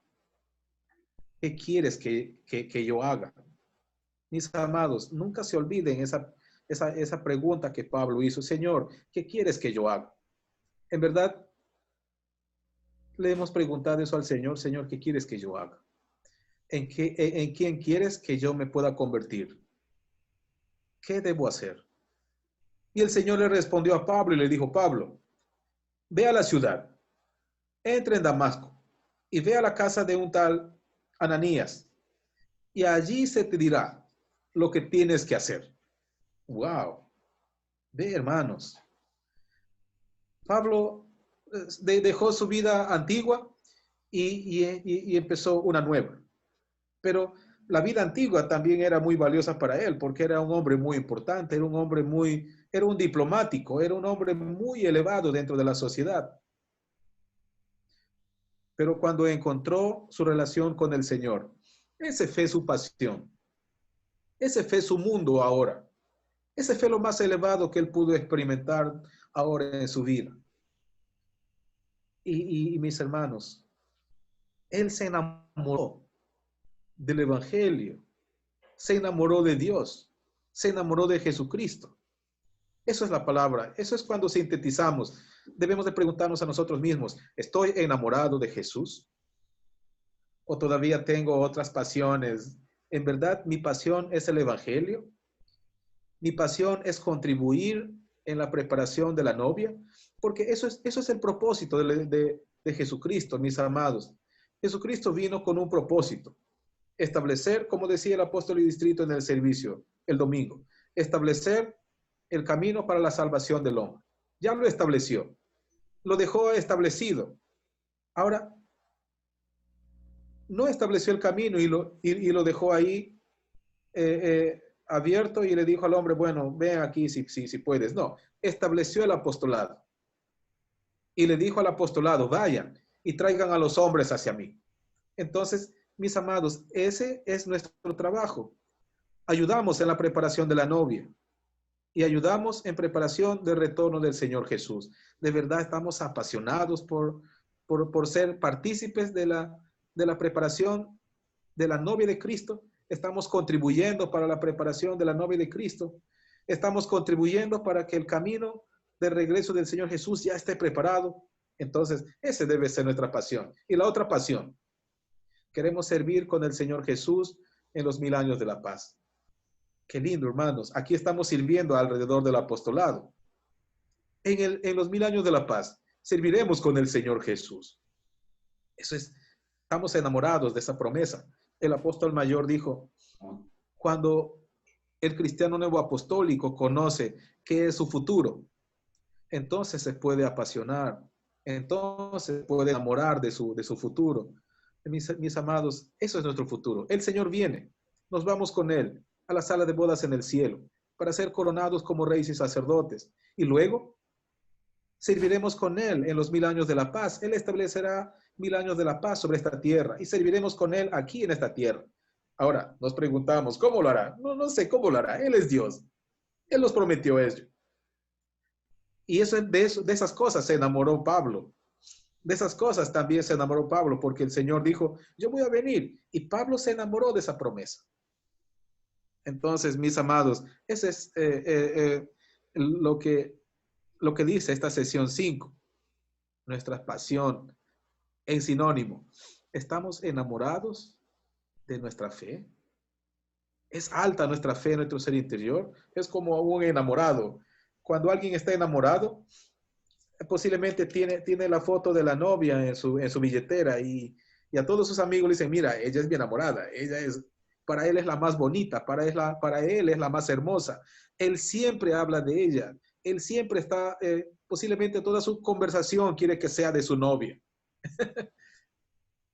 ¿qué quieres que yo haga? Mis amados, nunca se olviden esa pregunta que Pablo hizo. Señor, ¿qué quieres que yo haga? En verdad, le hemos preguntado eso al Señor. Señor, ¿qué quieres que yo haga? ¿En quién quieres que yo me pueda convertir? ¿Qué debo hacer? Y el Señor le respondió a Pablo y le dijo, Pablo, ve a la ciudad, entra en Damasco y ve a la casa de un tal Ananías y allí se te dirá lo que tienes que hacer. Wow. Ve, hermanos. Pablo dejó su vida antigua y empezó una nueva. Pero la vida antigua también era muy valiosa para él porque era un hombre muy importante, era un diplomático, era un hombre muy elevado dentro de la sociedad. Pero cuando encontró su relación con el Señor, ese fue su pasión, ese fue su mundo ahora, ese fue lo más elevado que él pudo experimentar ahora en su vida. Y mis hermanos, él se enamoró del Evangelio, se enamoró de Dios, se enamoró de Jesucristo. Eso es la palabra, eso es cuando sintetizamos. Debemos de preguntarnos a nosotros mismos, ¿estoy enamorado de Jesús? ¿O todavía tengo otras pasiones? ¿En verdad mi pasión es el Evangelio? ¿Mi pasión es contribuir en la preparación de la novia? Porque eso es el propósito de Jesucristo, mis amados. Jesucristo vino con un propósito. Establecer, como decía el apóstol y distrito en el servicio el domingo, establecer el camino para la salvación del hombre. Ya lo estableció. Lo dejó establecido. Ahora, no estableció el camino y lo dejó ahí abierto y le dijo al hombre, bueno, ven aquí si puedes. No, estableció el apostolado. Y le dijo al apostolado, vayan y traigan a los hombres hacia mí. Entonces, mis amados, ese es nuestro trabajo. Ayudamos en la preparación de la novia y ayudamos en preparación del retorno del Señor Jesús. De verdad estamos apasionados por ser partícipes de la preparación de la novia de Cristo. Estamos contribuyendo para la preparación de la novia de Cristo. Estamos contribuyendo para que el camino de regreso del Señor Jesús ya esté preparado. Entonces, ese debe ser nuestra pasión. Y la otra pasión, queremos servir con el Señor Jesús en los 1000 años de la paz. Qué lindo, hermanos. Aquí estamos sirviendo alrededor del apostolado. En los 1000 años de la paz, serviremos con el Señor Jesús. Estamos enamorados de esa promesa. El apóstol mayor dijo, cuando el cristiano nuevo apostólico conoce qué es su futuro, entonces se puede apasionar, entonces puede enamorar de su futuro. Mis amados, eso es nuestro futuro. El Señor viene, nos vamos con Él a la sala de bodas en el cielo para ser coronados como reyes y sacerdotes. Y luego serviremos con Él en los 1000 años de la paz. Él establecerá 1000 años de la paz sobre esta tierra y serviremos con Él aquí en esta tierra. Ahora nos preguntamos, ¿cómo lo hará? No sé cómo lo hará. Él es Dios. Él nos prometió eso. Y de esas cosas se enamoró Pablo. De esas cosas también se enamoró Pablo, porque el Señor dijo, yo voy a venir. Y Pablo se enamoró de esa promesa. Entonces, mis amados, ese es lo que dice esta sesión 5. Nuestra pasión en sinónimo. ¿Estamos enamorados de nuestra fe? ¿Es alta nuestra fe en nuestro ser interior? Es como un enamorado. Cuando alguien está enamorado, posiblemente tiene la foto de la novia en su billetera y a todos sus amigos le dicen, mira, ella es mi enamorada, para él es la más bonita, para él es la más hermosa. Él siempre habla de ella, él siempre está, posiblemente toda su conversación quiere que sea de su novia.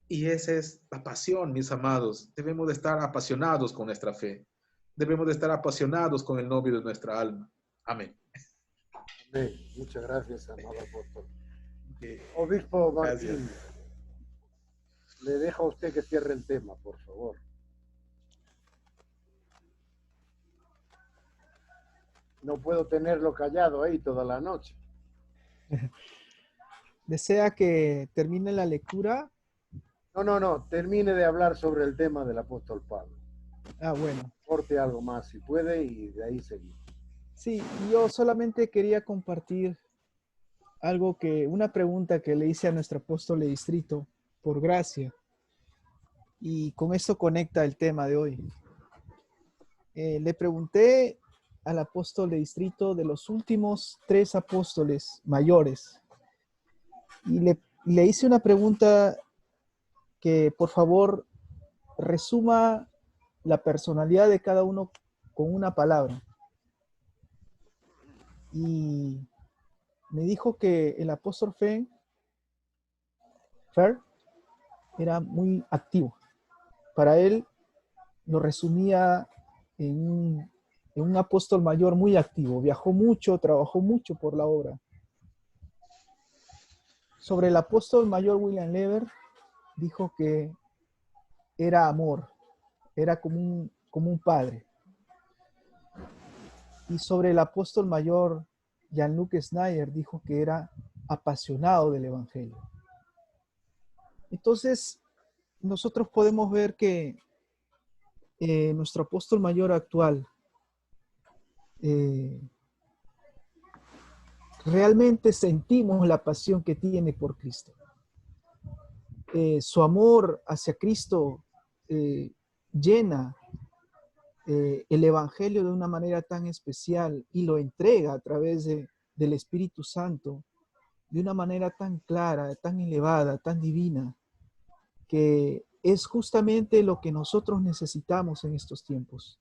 Y esa es la pasión, mis amados. Debemos de estar apasionados con nuestra fe. Debemos de estar apasionados con el novio de nuestra alma. Amén. Amén. Muchas gracias, amado apóstol. Obispo Martín. Gracias. Le dejo a usted que cierre el tema, por favor. No puedo tenerlo callado ahí toda la noche. ¿Desea que termine la lectura? No. Termine de hablar sobre el tema del apóstol Pablo. Ah, bueno. Corte algo más si puede y de ahí seguimos. Sí, yo solamente quería compartir una pregunta que le hice a nuestro apóstol de distrito por gracia. Y con esto conecta el tema de hoy. Le pregunté al apóstol de distrito de los últimos 3 apóstoles mayores. Y le hice una pregunta que, por favor, resuma la personalidad de cada uno con una palabra. Y me dijo que el apóstol Fer era muy activo. Para él lo resumía en un apóstol mayor muy activo. Viajó mucho, trabajó mucho por la obra. Sobre el apóstol mayor William Lever, dijo que era amor, era como un padre. Y sobre el apóstol mayor Jean-Luc Snyder, dijo que era apasionado del evangelio. Entonces, nosotros podemos ver que nuestro apóstol mayor actual realmente sentimos la pasión que tiene por Cristo. Su amor hacia Cristo llena el evangelio de una manera tan especial y lo entrega a través del Espíritu Santo de una manera tan clara, tan elevada, tan divina, que es justamente lo que nosotros necesitamos en estos tiempos.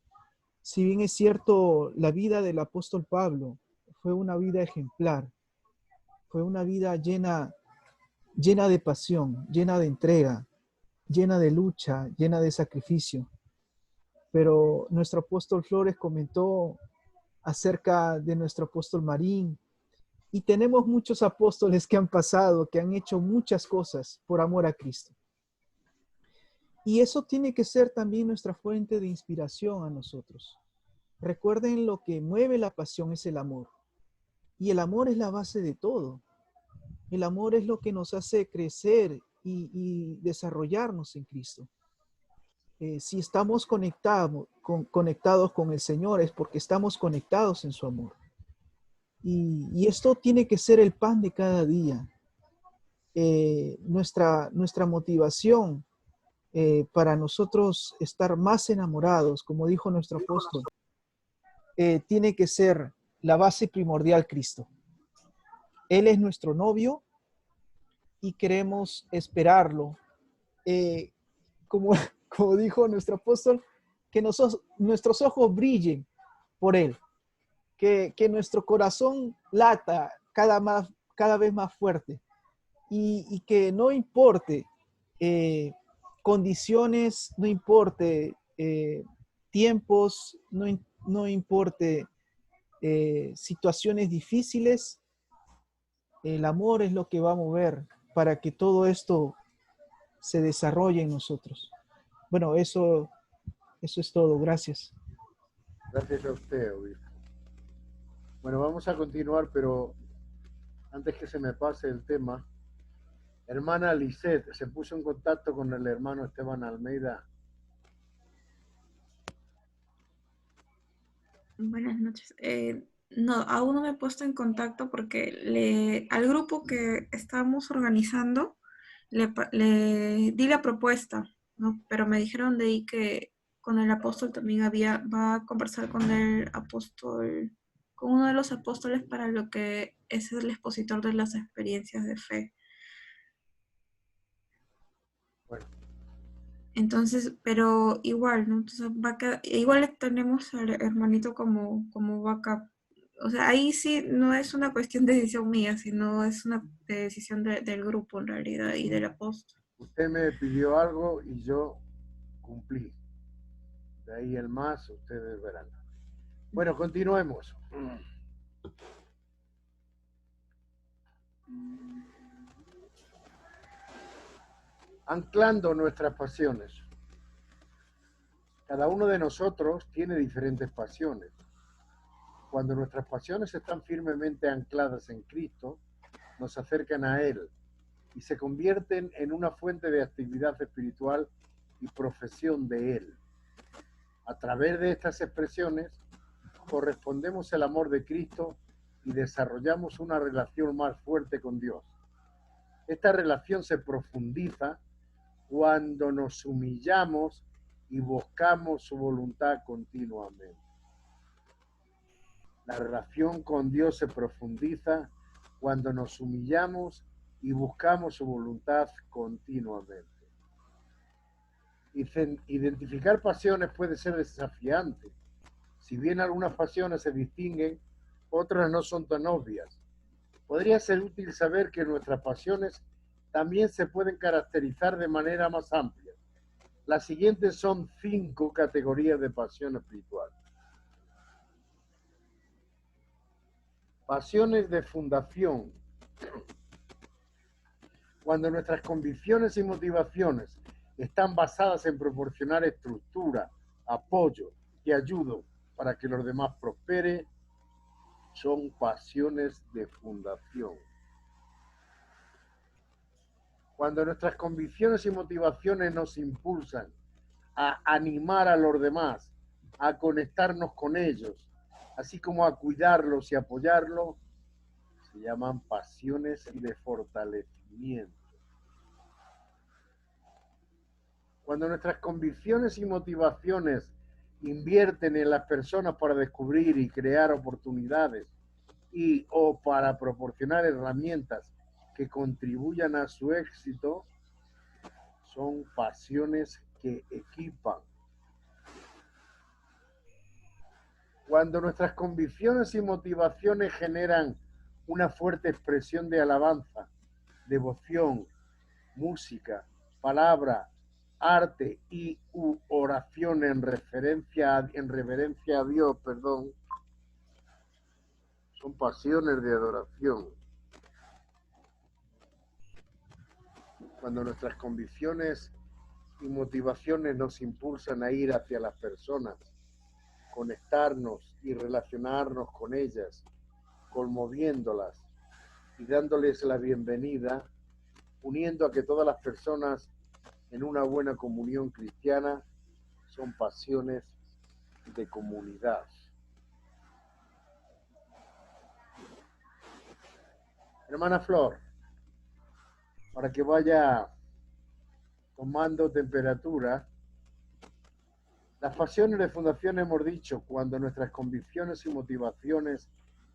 Si bien es cierto, la vida del apóstol Pablo fue una vida ejemplar, fue una vida llena de pasión, llena de entrega, llena de lucha, llena de sacrificio. Pero nuestro apóstol Flores comentó acerca de nuestro apóstol Marín, y tenemos muchos apóstoles que han pasado, que han hecho muchas cosas por amor a Cristo. Y eso tiene que ser también nuestra fuente de inspiración a nosotros. Recuerden, lo que mueve la pasión es el amor. Y el amor es la base de todo. El amor es lo que nos hace crecer y desarrollarnos en Cristo. Si estamos conectados con el Señor, es porque estamos conectados en su amor. Y esto tiene que ser el pan de cada día. Nuestra motivación para nosotros estar más enamorados, como dijo nuestro apóstol, tiene que ser la base primordial, Cristo. Él es nuestro novio y queremos esperarlo. Como dijo nuestro apóstol, que nuestros ojos brillen por Él, que nuestro corazón lata cada vez más fuerte y que no importe condiciones, no importe tiempos, no importe situaciones difíciles, el amor es lo que va a mover para que todo esto se desarrolle en nosotros. Bueno, eso es todo. Gracias. Gracias a usted, obispo. Bueno, vamos a continuar, pero antes que se me pase el tema, hermana Lisette, ¿se puso en contacto con el hermano Esteban Almeida? Buenas noches. No, aún no me he puesto en contacto porque al grupo que estábamos organizando le di la propuesta, ¿no? Pero me dijeron de ahí que con el apóstol también va a conversar con el apóstol, con uno de los apóstoles para lo que es el expositor de las experiencias de fe. Bueno. Entonces, pero igual, ¿no? Entonces igual tenemos al hermanito como backup. O sea, ahí sí no es una cuestión de decisión mía, sino es una decisión del grupo en realidad y del apóstol. Usted me pidió algo y yo cumplí. De ahí el más, ustedes verán. Bueno, continuemos. anclando nuestras pasiones. Cada uno de nosotros tiene diferentes pasiones. Cuando nuestras pasiones están firmemente ancladas en Cristo, nos acercan a Él y se convierten en una fuente de actividad espiritual y profesión de Él. A través de estas expresiones, correspondemos al amor de Cristo y desarrollamos una relación más fuerte con Dios. Esta relación se profundiza cuando nos humillamos y buscamos su voluntad continuamente. La relación con Dios se profundiza cuando nos humillamos y buscamos su voluntad continuamente. Identificar pasiones puede ser desafiante. Si bien algunas pasiones se distinguen, otras no son tan obvias. Podría ser útil saber que nuestras pasiones también se pueden caracterizar de manera más amplia. Las siguientes son 5 categorías de pasión espiritual. Pasiones de fundación. Cuando nuestras convicciones y motivaciones están basadas en proporcionar estructura, apoyo y ayuda para que los demás prosperen, son pasiones de fundación. Cuando nuestras convicciones y motivaciones nos impulsan a animar a los demás, a conectarnos con ellos, así como a cuidarlos y apoyarlos, se llaman pasiones de fortalecimiento. Cuando nuestras convicciones y motivaciones invierten en las personas para descubrir y crear oportunidades o para proporcionar herramientas que contribuyan a su éxito, son pasiones que equipan. Cuando nuestras convicciones y motivaciones generan una fuerte expresión de alabanza, devoción, música, palabra, arte y oración en reverencia a Dios, son pasiones de adoración. Cuando nuestras convicciones y motivaciones nos impulsan a ir hacia las personas, conectarnos y relacionarnos con ellas, conmoviéndolas y dándoles la bienvenida, uniendo a que todas las personas en una buena comunión cristiana, son pasiones de comunidad. Hermana Flor, para que vaya tomando temperatura, las pasiones de fundación hemos dicho, cuando nuestras convicciones y motivaciones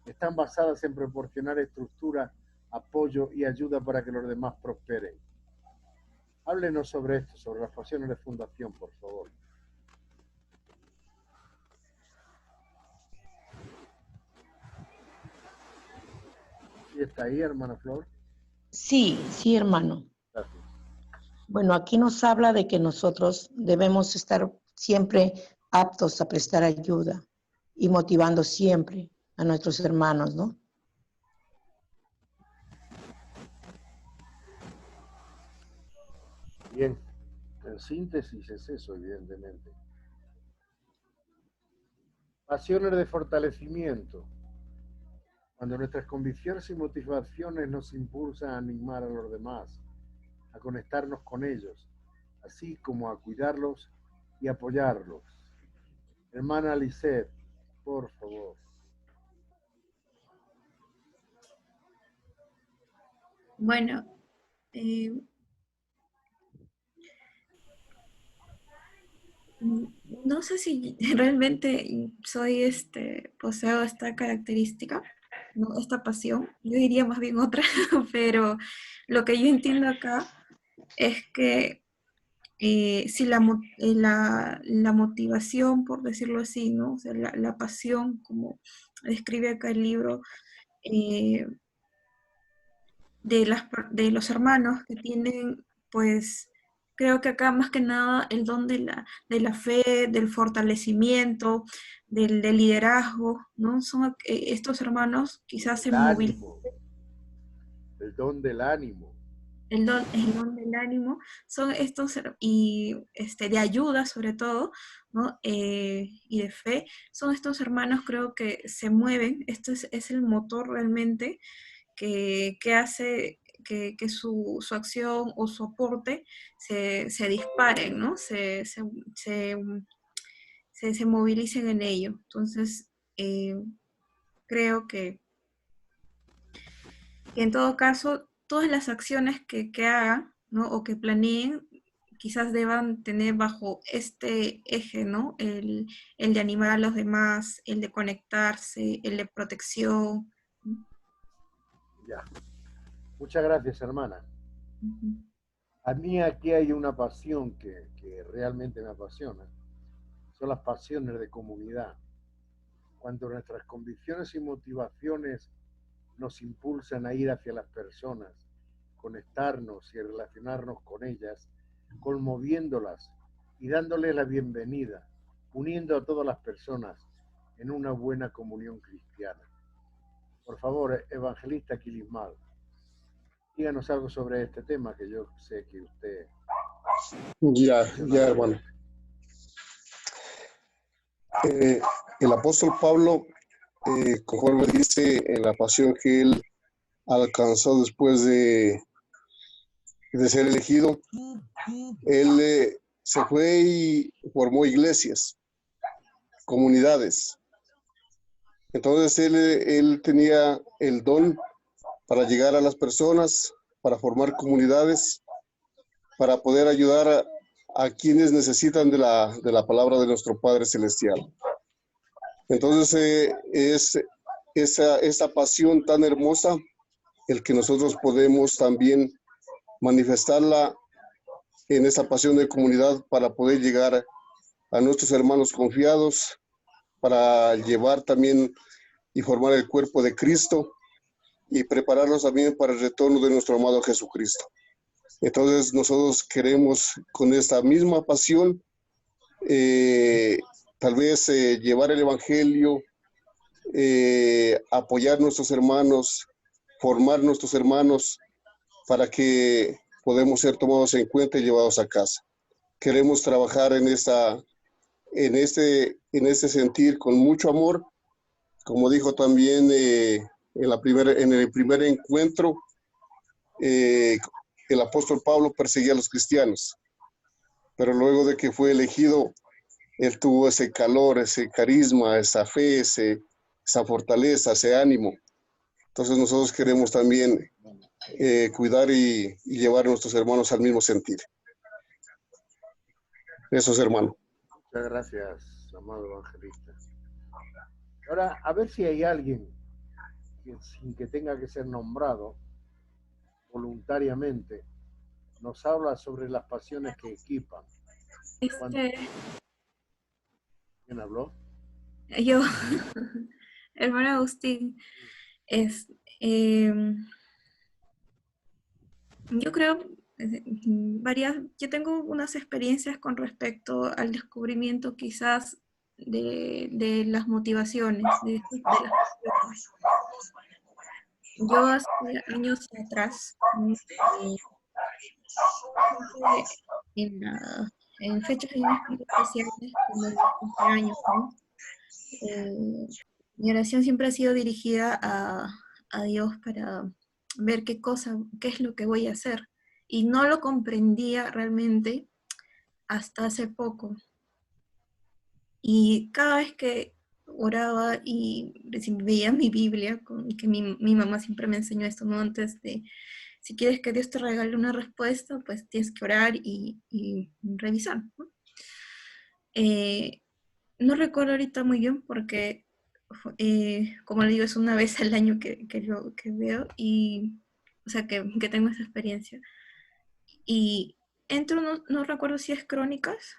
están basadas en proporcionar estructura, apoyo y ayuda para que los demás prosperen. Háblenos sobre esto, sobre las pasiones de fundación, por favor. ¿Y está ahí, hermana Flor? Sí, hermano. Gracias. Bueno, aquí nos habla de que nosotros debemos estar siempre aptos a prestar ayuda y motivando siempre a nuestros hermanos, ¿no? Bien, en síntesis es eso, evidentemente. Pasiones de fortalecimiento. Cuando nuestras convicciones y motivaciones nos impulsan a animar a los demás, a conectarnos con ellos, así como a cuidarlos y apoyarlos. Hermana Lisette, por favor. Bueno, no sé si realmente poseo esta característica, ¿no? Esta pasión. Yo diría más bien otra, pero lo que yo entiendo acá es que si la motivación, por decirlo así, ¿no? O sea, la pasión, como describe acá el libro, de los hermanos que tienen, pues, creo que acá más que nada el don de la fe, del fortalecimiento, del liderazgo, ¿no? Son estos hermanos quizás se movilizan. El don del ánimo. el don del ánimo, son estos, y de ayuda sobre todo, ¿no? Y de fe, son estos hermanos creo que se mueven, esto es el motor realmente que hace que su acción o su aporte se disparen, ¿no? Se movilicen en ello. Entonces, creo que en todo caso, todas las acciones que hagan, ¿no? O que planeen, quizás deban tener bajo este eje, ¿no? El de animar a los demás, el de conectarse, el de protección. Ya. Muchas gracias, hermana. Ujú. A mí aquí hay una pasión que realmente me apasiona. Son las pasiones de comunidad. Cuando nuestras convicciones y motivaciones nos impulsan a ir hacia las personas, conectarnos y relacionarnos con ellas, conmoviéndolas y dándoles la bienvenida, uniendo a todas las personas en una buena comunión cristiana. Por favor, evangelista Quilismal, díganos algo sobre este tema que yo sé que usted... Ya, hermano. El apóstol Pablo, conforme dice en la pasión que él alcanzó después de ser elegido, él se fue y formó iglesias, comunidades. Entonces él tenía el don para llegar a las personas, para formar comunidades, para poder ayudar a quienes necesitan de la palabra de nuestro Padre Celestial. Entonces es esa pasión tan hermosa el que nosotros podemos también manifestarla en esa pasión de comunidad para poder llegar a nuestros hermanos confiados, para llevar también y formar el cuerpo de Cristo y prepararnos también para el retorno de nuestro amado Jesucristo. Entonces nosotros queremos con esta misma pasión tal vez llevar el evangelio, apoyar a nuestros hermanos, formar nuestros hermanos para que podamos ser tomados en cuenta y llevados a casa. Queremos trabajar en este sentir con mucho amor, como dijo también en el primer encuentro, el apóstol Pablo perseguía a los cristianos, pero luego de que fue elegido, él tuvo ese calor, ese carisma, esa fe, esa fortaleza, ese ánimo. Entonces nosotros queremos también cuidar y llevar a nuestros hermanos al mismo sentir. Eso es, hermano. Muchas gracias, amado evangelista. Ahora, a ver si hay alguien que, sin que tenga que ser nombrado, voluntariamente, nos habla sobre las pasiones que equipan. ¿Quién habló? Yo, hermano Agustín, yo creo yo tengo unas experiencias con respecto al descubrimiento quizás de las motivaciones, de las pasiones. Yo hace años atrás, en fechas especiales, como el cumpleaños, ¿no? Mi oración siempre ha sido dirigida a Dios para ver qué es lo que voy a hacer. Y no lo comprendía realmente hasta hace poco. Y cada vez que oraba y veía mi Biblia, que mi mamá siempre me enseñó esto, ¿no? Antes de, si quieres que Dios te regale una respuesta, pues tienes que orar y revisar, ¿no? No recuerdo ahorita muy bien porque, como le digo, es una vez al año que veo y, o sea, que tengo esa experiencia. Y entro, no recuerdo si es Crónicas,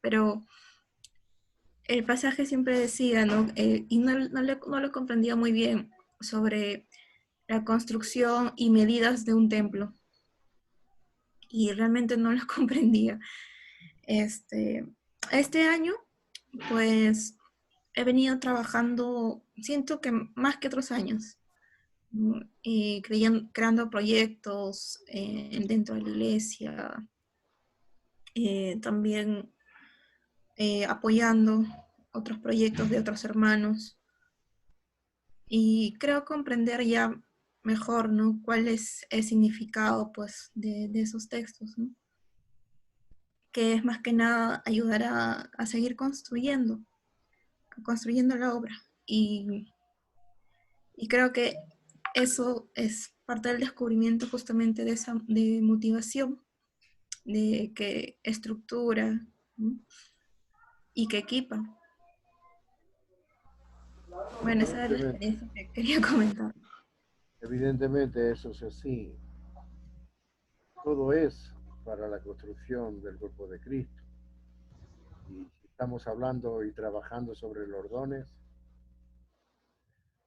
pero el pasaje siempre decía, ¿no? Y no lo comprendía muy bien sobre la construcción y medidas de un templo. Y realmente no lo comprendía. Este año, pues, he venido trabajando, siento que más que otros años, y creando proyectos dentro de la iglesia, también apoyando otros proyectos de otros hermanos. Y creo comprender ya mejor, ¿no?, cuál es el significado, pues, de esos textos, ¿no? Que es más que nada ayudar a seguir construyendo la obra. Y creo que eso es parte del descubrimiento justamente de motivación, de que estructura, ¿no?, y que equipa. Bueno, esa es la experiencia que quería comentar. Evidentemente eso es así. Todo es para la construcción del cuerpo de Cristo. Y si estamos hablando y trabajando sobre los dones,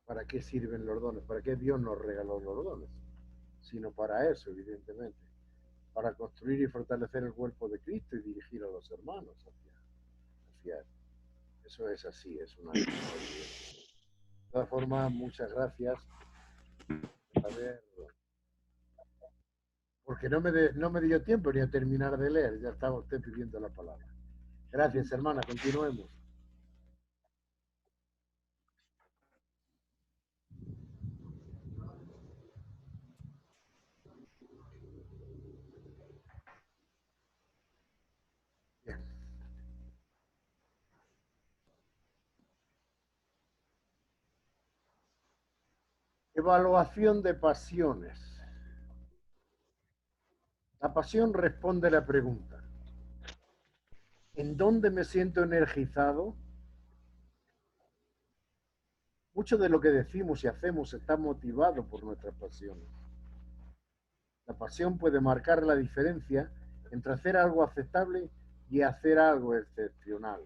¿para qué sirven los dones? ¿Para qué Dios nos regaló los dones? Sino para eso, evidentemente. Para construir y fortalecer el cuerpo de Cristo y dirigir a los hermanos hacia él. Eso es así, es una cosa evidente. De todas formas, muchas gracias. A ver, porque no me dio tiempo ni a terminar de leer, ya estaba usted pidiendo la palabra. Gracias, hermana, continuemos. Bien. Evaluación de pasiones. La pasión responde a la pregunta: ¿en dónde me siento energizado? Mucho de lo que decimos y hacemos está motivado por nuestras pasiones. La pasión puede marcar la diferencia entre hacer algo aceptable y hacer algo excepcional.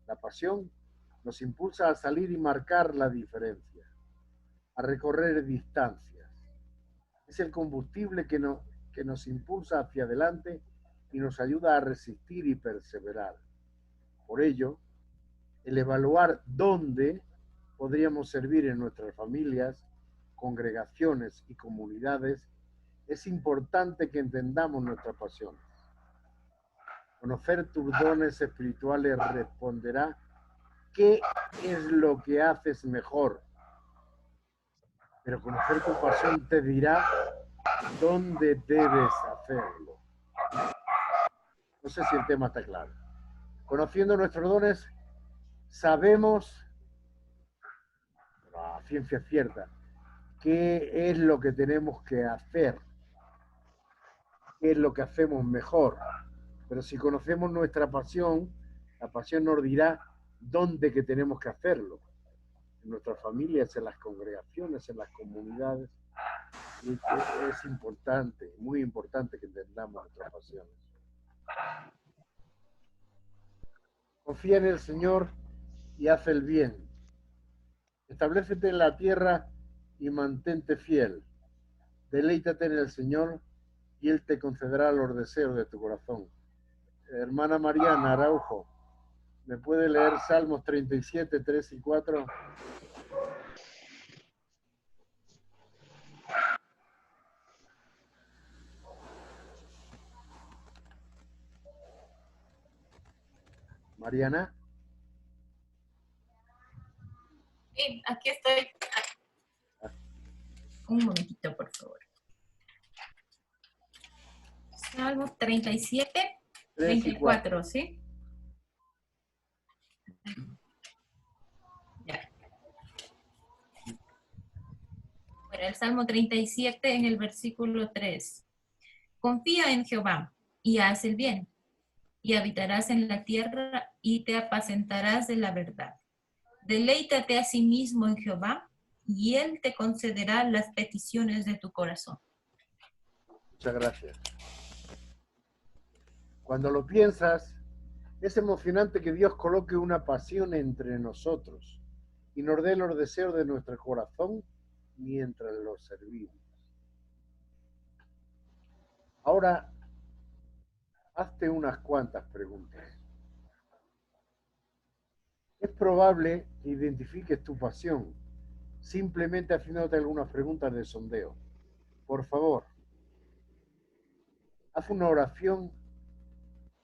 La pasión nos impulsa a salir y marcar la diferencia, a recorrer distancias. Es el combustible que nos impulsa hacia adelante y nos ayuda a resistir y perseverar. Por ello, el evaluar dónde podríamos servir en nuestras familias, congregaciones y comunidades, es importante que entendamos nuestras pasiones. Conocer tus dones espirituales responderá qué es lo que haces mejor. Pero conocer tu pasión te dirá dónde debes hacerlo. No sé si el tema está claro. Conociendo nuestros dones, sabemos a ciencia cierta qué es lo que tenemos que hacer, qué es lo que hacemos mejor. Pero si conocemos nuestra pasión, la pasión nos dirá dónde que tenemos que hacerlo. En nuestras familias, en las congregaciones, en las comunidades. Es importante, muy importante que entendamos nuestras pasiones. Confía en el Señor y haz el bien. Establécete en la tierra y mantente fiel. Deleítate en el Señor y Él te concederá los deseos de tu corazón. Hermana Mariana Araujo, ¿me puede leer Salmos 37, 3 y 4? Mariana. Sí, aquí estoy. Un momentito, por favor. Salmo 37, 34, ¿sí? Ya. Bueno, el Salmo 37 en el versículo 3. Confía en Jehová y haz el bien, y habitarás en la tierra y te apacentarás de la verdad. Deleítate a sí mismo en Jehová y Él te concederá las peticiones de tu corazón. Muchas gracias. Cuando lo piensas, es emocionante que Dios coloque una pasión entre nosotros y nos dé los deseos de nuestro corazón mientras los servimos. Ahora, hazte unas cuantas preguntas. Es probable que identifiques tu pasión, simplemente haciéndote algunas preguntas de sondeo. Por favor, haz una oración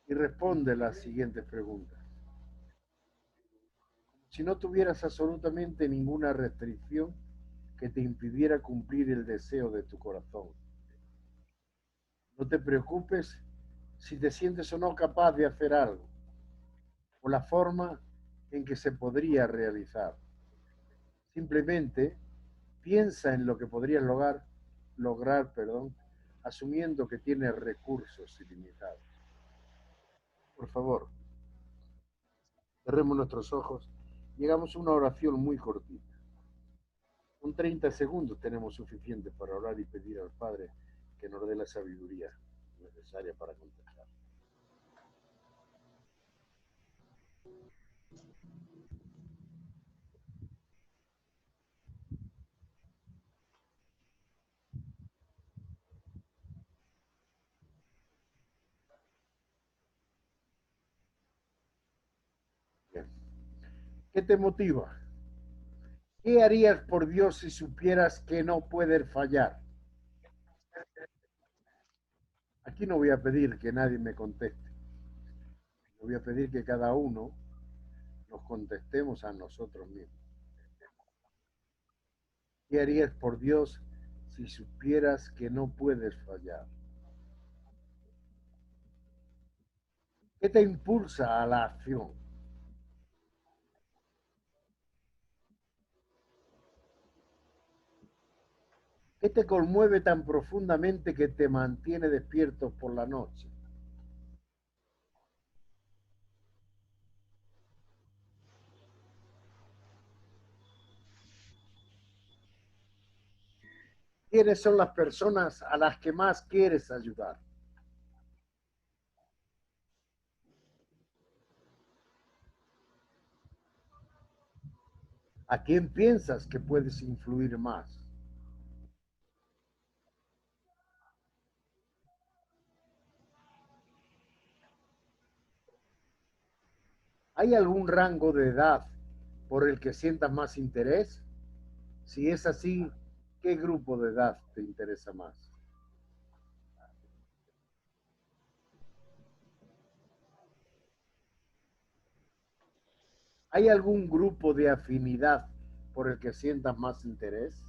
y responde las siguientes preguntas. Si no tuvieras absolutamente ninguna restricción que te impidiera cumplir el deseo de tu corazón. No te preocupes si te sientes o no capaz de hacer algo, o la forma en que se podría realizar. Simplemente piensa en lo que podrías lograr, asumiendo que tienes recursos ilimitados. Por favor, cerremos nuestros ojos y hagamos una oración muy cortita. Con 30 segundos tenemos suficiente para orar y pedir al Padre que nos dé la sabiduría necesaria para contestar. Bien. ¿Qué te motiva? ¿Qué harías por Dios si supieras que no puedes fallar? Aquí no voy a pedir que nadie me conteste. Voy a pedir que cada uno nos contestemos a nosotros mismos. ¿Qué harías por Dios si supieras que no puedes fallar? ¿Qué te impulsa a la acción? ¿Qué te conmueve tan profundamente que te mantiene despierto por la noche? ¿Quiénes son las personas a las que más quieres ayudar? ¿A quién piensas que puedes influir más? ¿Hay algún rango de edad por el que sientas más interés? Si es así, ¿qué grupo de edad te interesa más? ¿Hay algún grupo de afinidad por el que sientas más interés?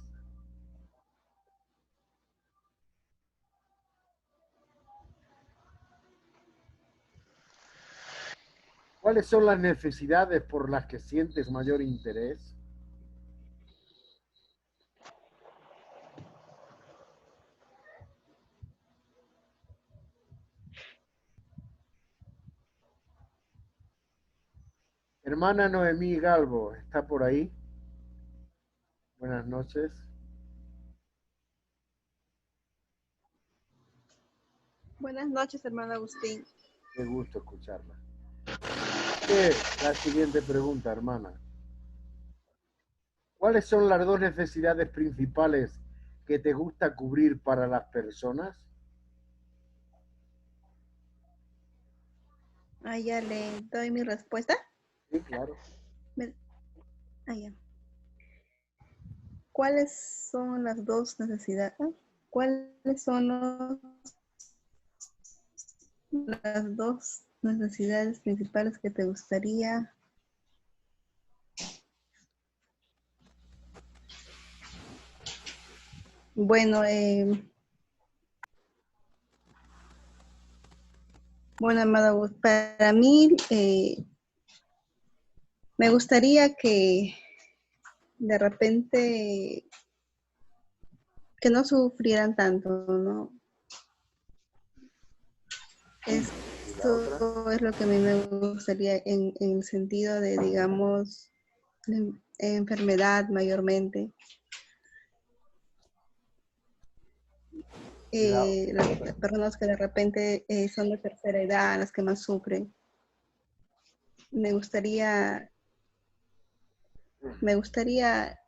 ¿Cuáles son las necesidades por las que sientes mayor interés? Hermana Noemí Galvo, ¿está por ahí? Buenas noches. Buenas noches, hermano Agustín. Qué gusto escucharla. La siguiente pregunta, hermana. ¿Cuáles son las dos necesidades principales que te gusta cubrir para las personas? Ya le doy mi respuesta. Sí, claro. Ya. ¿Cuáles son las dos necesidades? ¿Cuáles son las dos necesidades principales que te gustaría? Bueno, amado, para mí me gustaría que de repente que no sufrieran tanto, ¿no? Esto es lo que a mí me gustaría en el sentido de, digamos, enfermedad mayormente. Las personas que de repente son de tercera edad, las que más sufren. Me gustaría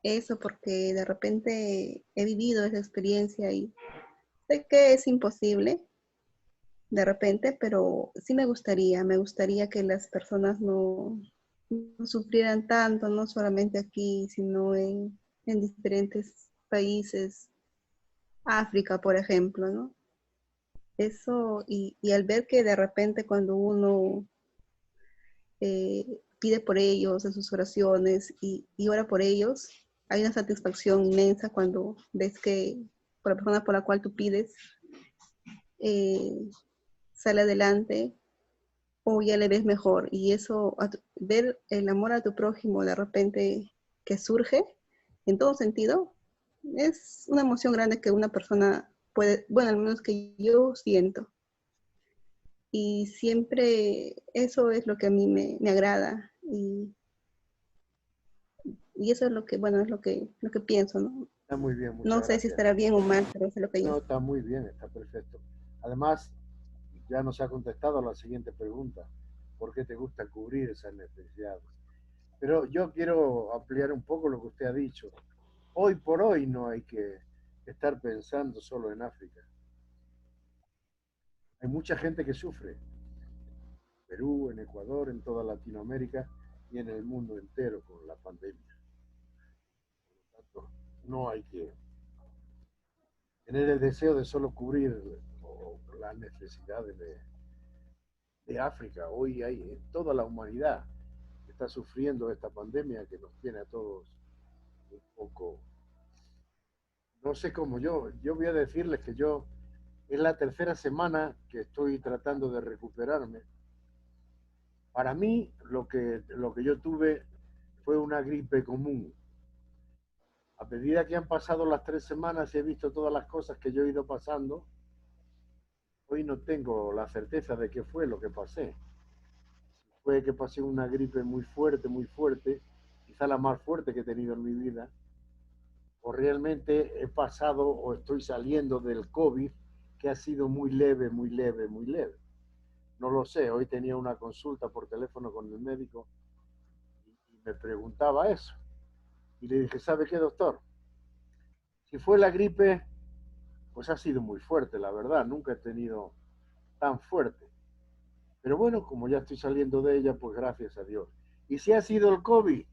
eso porque de repente he vivido esa experiencia y sé que es imposible de repente, pero sí me gustaría que las personas no sufrieran tanto, no solamente aquí, sino en en diferentes países, África, por ejemplo, ¿no? Eso, y al ver que de repente cuando uno pide por ellos en sus oraciones y ora por ellos, hay una satisfacción inmensa cuando ves que por la persona por la cual tú pides sale adelante o ya le ves mejor. Y eso, ver el amor a tu prójimo de repente que surge en todo sentido, es una emoción grande que una persona puede, bueno, al menos que yo siento. Y siempre eso es lo que a mí me agrada. Y eso es lo que, bueno, es lo que pienso, ¿no? Está muy bien, muchas No sé gracias. si estará bien o mal, pero eso es lo que yo... No, está muy bien, está perfecto. Además, ya nos ha contestado la siguiente pregunta. ¿Por qué te gusta cubrir esas necesidades? Pero yo quiero ampliar un poco lo que usted ha dicho. Hoy por hoy no hay que estar pensando solo en África. Hay mucha gente que sufre. En Perú, en Ecuador, en toda Latinoamérica y en el mundo entero con la pandemia. Por lo tanto, no hay que tener el deseo de solo cubrir las necesidades de África. Hoy hay toda la humanidad que está sufriendo esta pandemia que nos tiene a todos un poco, no sé cómo. Yo voy a decirles que yo es la tercera semana que estoy tratando de recuperarme. Para mí lo que yo tuve fue una gripe común. A medida que han pasado las 3 semanas y he visto todas las cosas que yo he ido pasando, hoy no tengo la certeza de qué fue lo que pasé. Si fue que pasé una gripe muy fuerte, quizá la más fuerte que he tenido en mi vida, o realmente he pasado o estoy saliendo del COVID, que ha sido muy leve, muy leve, muy leve. No lo sé, hoy tenía una consulta por teléfono con el médico y me preguntaba eso. Y le dije, ¿sabe qué, doctor? Si fue la gripe, pues ha sido muy fuerte, la verdad, nunca he tenido tan fuerte. Pero bueno, como ya estoy saliendo de ella, pues gracias a Dios. Y si ha sido el COVID,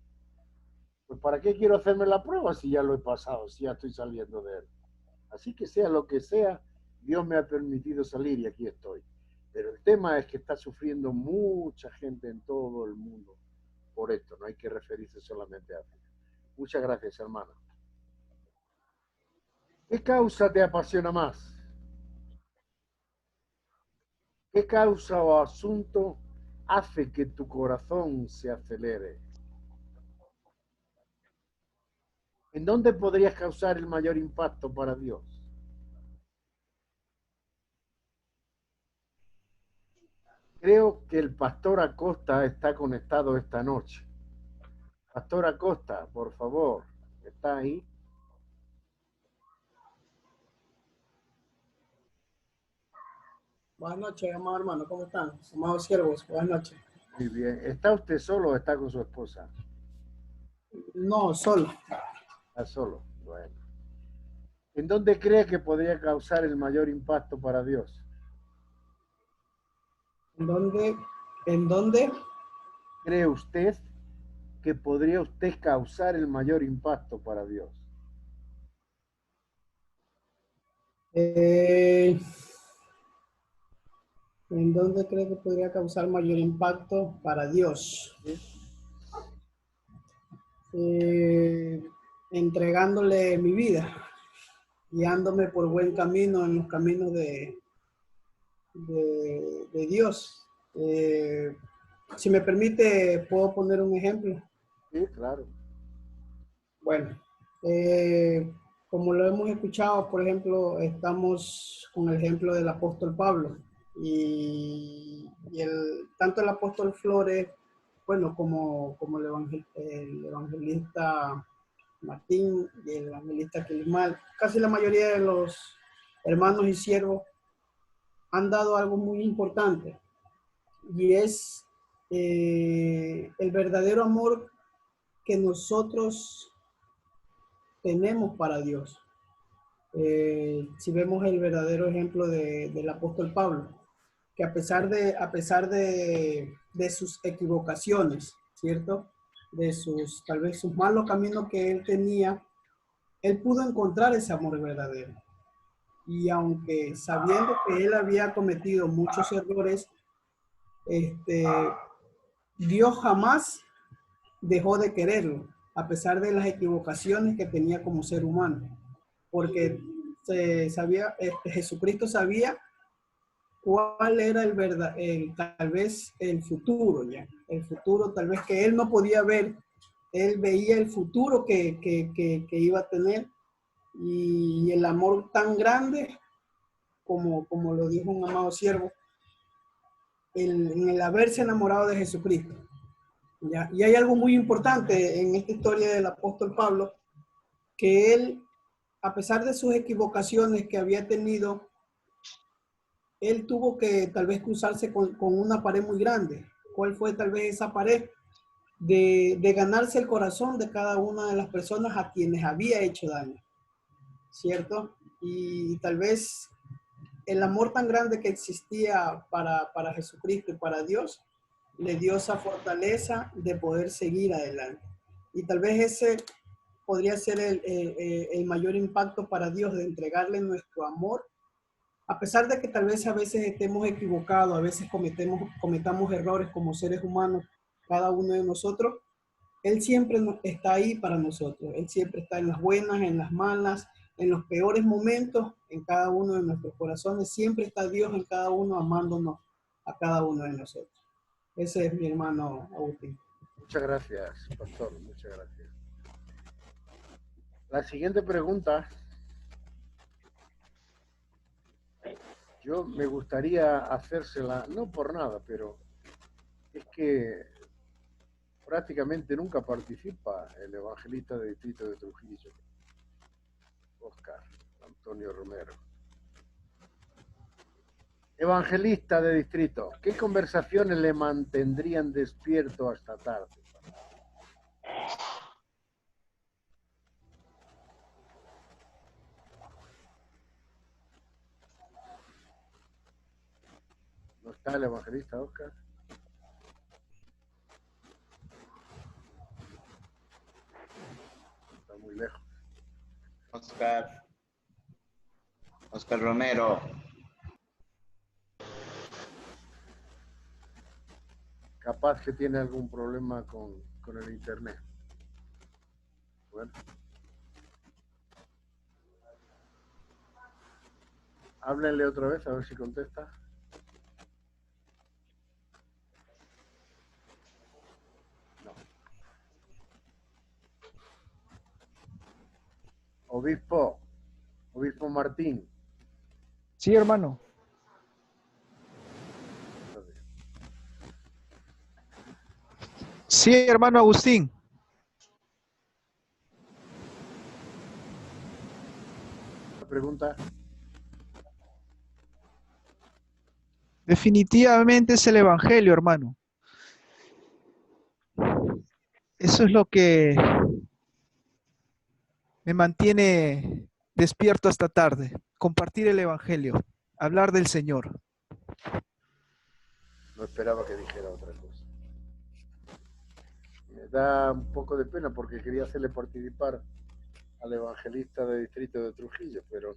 pues ¿para qué quiero hacerme la prueba si ya lo he pasado, si ya estoy saliendo de él? Así que sea lo que sea, Dios me ha permitido salir y aquí estoy. Pero el tema es que está sufriendo mucha gente en todo el mundo por esto, no hay que referirse solamente a África. Muchas gracias, hermano. ¿Qué causa te apasiona más? ¿Qué causa o asunto hace que tu corazón se acelere? ¿En dónde podrías causar el mayor impacto para Dios? Creo que el pastor Acosta está conectado esta noche. Pastor Acosta, por favor, ¿está ahí? Buenas noches, amado hermano, ¿cómo están? Amados siervos, buenas noches. Muy bien. ¿Está usted solo o está con su esposa? No, solo. Está solo. Bueno. ¿En dónde cree que podría causar el mayor impacto para Dios? ¿En dónde? ¿Cree usted que podría usted causar el mayor impacto para Dios? ¿En dónde cree que podría causar mayor impacto para Dios? ¿Sí? Entregándole mi vida, guiándome por buen camino en los caminos de Dios. Si me permite, ¿puedo poner un ejemplo? Sí, claro. Bueno, como lo hemos escuchado, por ejemplo, estamos con el ejemplo del apóstol Pablo y tanto el apóstol Flores, bueno, como el evangelista Martín y el evangelista Quilimal, casi la mayoría de los hermanos y siervos han dado algo muy importante y es el verdadero amor que nosotros tenemos para Dios. Si vemos el verdadero ejemplo del apóstol Pablo, que a pesar de sus equivocaciones, ¿cierto? De tal vez sus malos caminos que él tenía, él pudo encontrar ese amor verdadero. Y aunque sabiendo que él había cometido muchos errores, Dios jamás dejó de quererlo, a pesar de las equivocaciones que tenía como ser humano, porque Jesucristo sabía cuál era tal vez el futuro, ya, el futuro tal vez que él no podía ver, él veía el futuro que iba a tener, y el amor tan grande, como lo dijo un amado siervo, en el haberse enamorado de Jesucristo. ¿Ya? Y hay algo muy importante en esta historia del apóstol Pablo, que él, a pesar de sus equivocaciones que había tenido, él tuvo que tal vez cruzarse con una pared muy grande. ¿Cuál fue tal vez esa pared? De ganarse el corazón de cada una de las personas a quienes había hecho daño, ¿cierto? Y tal vez el amor tan grande que existía para Jesucristo y para Dios le dio esa fortaleza de poder seguir adelante. Y tal vez ese podría ser el mayor impacto para Dios, de entregarle nuestro amor, a pesar de que tal vez a veces estemos equivocados, a veces cometamos errores como seres humanos, cada uno de nosotros. Él siempre está ahí para nosotros. Él siempre está en las buenas, en las malas, en los peores momentos, en cada uno de nuestros corazones. Siempre está Dios en cada uno, amándonos a cada uno de nosotros. Ese es mi hermano Agustín. Muchas gracias, pastor. Muchas gracias. La siguiente pregunta, yo me gustaría hacérsela, no por nada, pero es que prácticamente nunca participa el evangelista del distrito de Trujillo, Oscar Antonio Romero. Evangelista de distrito, ¿qué conversaciones le mantendrían despierto hasta tarde? ¿No está el evangelista, Oscar? Está muy lejos. Oscar Romero. Capaz que tiene algún problema con el internet. Bueno. Háblenle otra vez a ver si contesta. No. Obispo Martín. Sí, hermano. Sí, hermano Agustín. La pregunta. Definitivamente es el Evangelio, hermano. Eso es lo que me mantiene despierto hasta tarde. Compartir el Evangelio, hablar del Señor. No esperaba que dijera otra cosa. Me da un poco de pena porque quería hacerle participar al evangelista de distrito de Trujillo, pero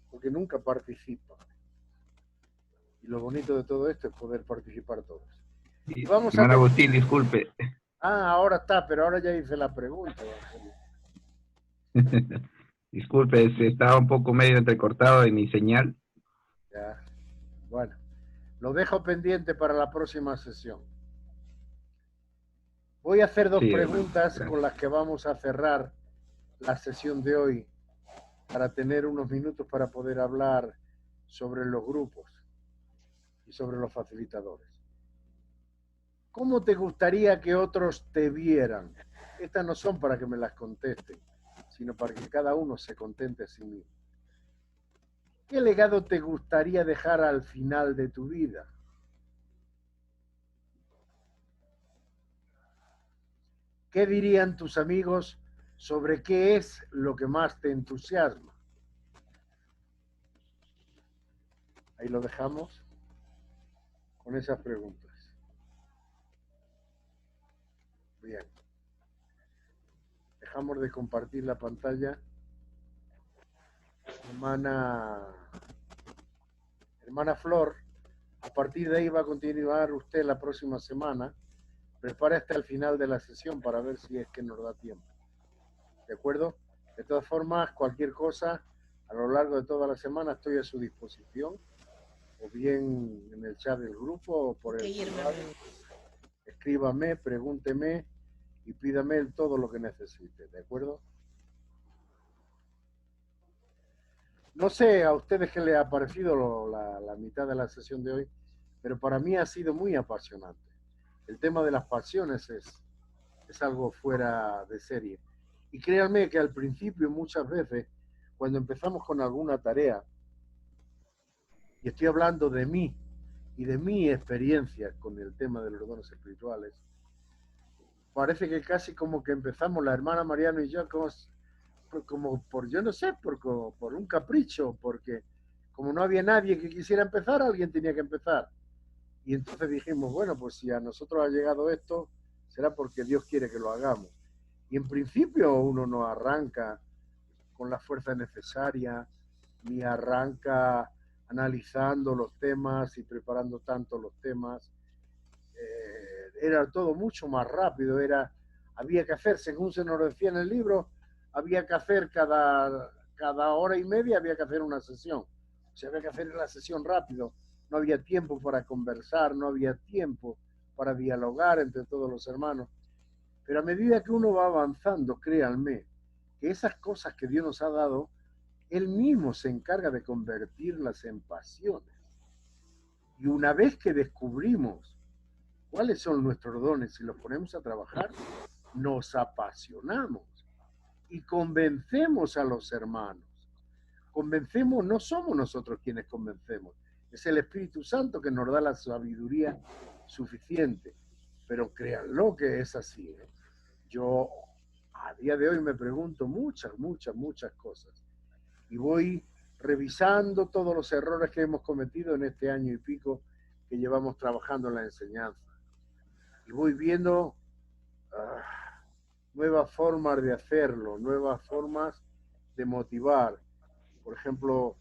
porque nunca participa. Y lo bonito de todo esto es poder participar todos. Y vamos Hermano Agustín, disculpe. Ahora está, pero ahora ya hice la pregunta. Disculpe, estaba un poco medio entrecortado de mi señal. Ya. Bueno, lo dejo pendiente para la próxima sesión. Voy a hacer dos preguntas con las que vamos a cerrar la sesión de hoy para tener unos minutos para poder hablar sobre los grupos y sobre los facilitadores. ¿Cómo te gustaría que otros te vieran? Estas no son para que me las contesten, sino para que cada uno se contente a sí mismo. ¿Qué legado te gustaría dejar al final de tu vida? ¿Qué dirían tus amigos sobre qué es lo que más te entusiasma? Ahí lo dejamos con esas preguntas. Bien. Dejamos de compartir la pantalla hermana Flor, a partir de ahí va a continuar usted la próxima semana. Prepara hasta el final de la sesión para ver si es que nos da tiempo. ¿De acuerdo? De todas formas, cualquier cosa, a lo largo de toda la semana estoy a su disposición, o bien en el chat del grupo o por el privado. Escríbame, pregúnteme y pídame todo lo que necesite, ¿de acuerdo? No sé a ustedes qué les ha parecido la mitad de la sesión de hoy, pero para mí ha sido muy apasionante. El tema de las pasiones es algo fuera de serie. Y créanme que al principio muchas veces, cuando empezamos con alguna tarea, y estoy hablando de mí y de mi experiencia con el tema de los dones espirituales, parece que casi como que empezamos la hermana Mariano y yo como por, yo no sé, por un capricho, porque como no había nadie que quisiera empezar, alguien tenía que empezar. Y entonces dijimos, bueno, pues si a nosotros ha llegado esto, será porque Dios quiere que lo hagamos. Y en principio uno no arranca con la fuerza necesaria, ni arranca analizando los temas y preparando tanto los temas. Era todo mucho más rápido, había que hacer, según se nos decía en el libro, había que hacer cada hora y media, había que hacer una sesión. O sea, había que hacer la sesión rápido. No había tiempo para conversar, no había tiempo para dialogar entre todos los hermanos. Pero a medida que uno va avanzando, créanme, que esas cosas que Dios nos ha dado, Él mismo se encarga de convertirlas en pasiones. Y una vez que descubrimos cuáles son nuestros dones y los ponemos a trabajar, nos apasionamos y convencemos a los hermanos. Convencemos, no somos nosotros quienes convencemos, es el Espíritu Santo que nos da la sabiduría suficiente. Pero créanlo que es así, ¿eh? Yo a día de hoy me pregunto muchas cosas y voy revisando todos los errores que hemos cometido en este año y pico que llevamos trabajando en la enseñanza. Y voy viendo nuevas formas de hacerlo, nuevas formas de motivar. Por ejemplo,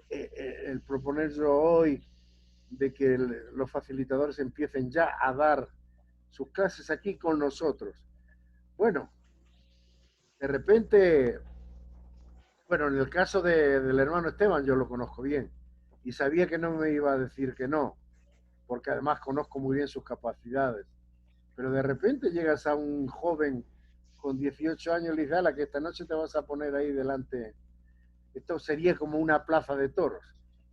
el proponer yo hoy de que los facilitadores empiecen ya a dar sus clases aquí con nosotros. Bueno, de repente, bueno, en el caso del hermano Esteban yo lo conozco bien y sabía que no me iba a decir que no, porque además conozco muy bien sus capacidades. Pero de repente llegas a un joven con 18 años y le dices, ala, que esta noche te vas a poner ahí delante. Esto sería como una plaza de toros.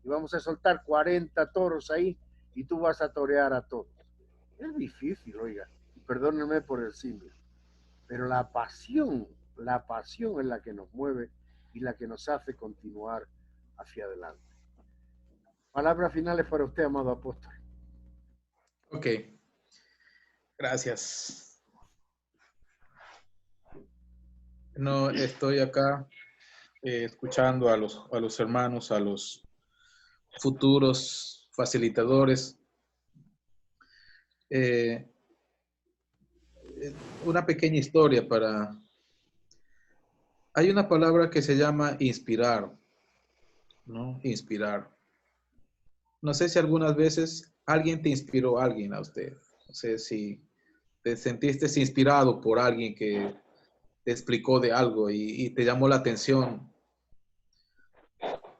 Y vamos a soltar 40 toros ahí y tú vas a torear a todos. Es difícil, oiga. Perdónenme por el símbolo. Pero la pasión es la que nos mueve y la que nos hace continuar hacia adelante. Palabras finales para usted, amado apóstol. Ok. Gracias. No, estoy acá escuchando a los hermanos, a los futuros facilitadores. Una pequeña historia Hay una palabra que se llama inspirar, ¿no? Inspirar. No sé si algunas veces alguien te inspiró a alguien a usted. No sé si te sentiste inspirado por alguien que te explicó de algo y te llamó la atención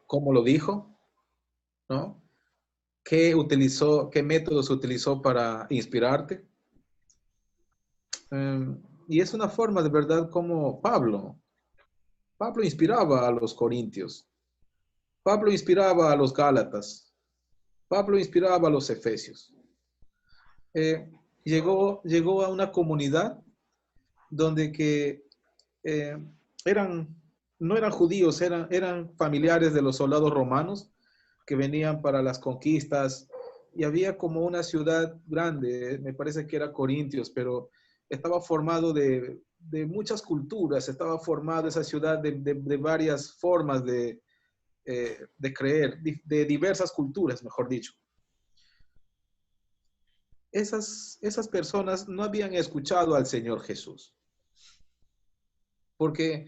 cómo lo dijo, ¿no? ¿Qué métodos utilizó para inspirarte? Y es una forma de verdad como Pablo inspiraba a los corintios, Pablo inspiraba a los gálatas, Pablo inspiraba a los efesios. Llegó a una comunidad donde que no eran judíos, eran familiares de los soldados romanos que venían para las conquistas, y había como una ciudad grande, me parece que era Corintios, pero estaba formado de muchas culturas, estaba formada esa ciudad de varias formas de creer, de diversas culturas, mejor dicho. Esas personas no habían escuchado al Señor Jesús, porque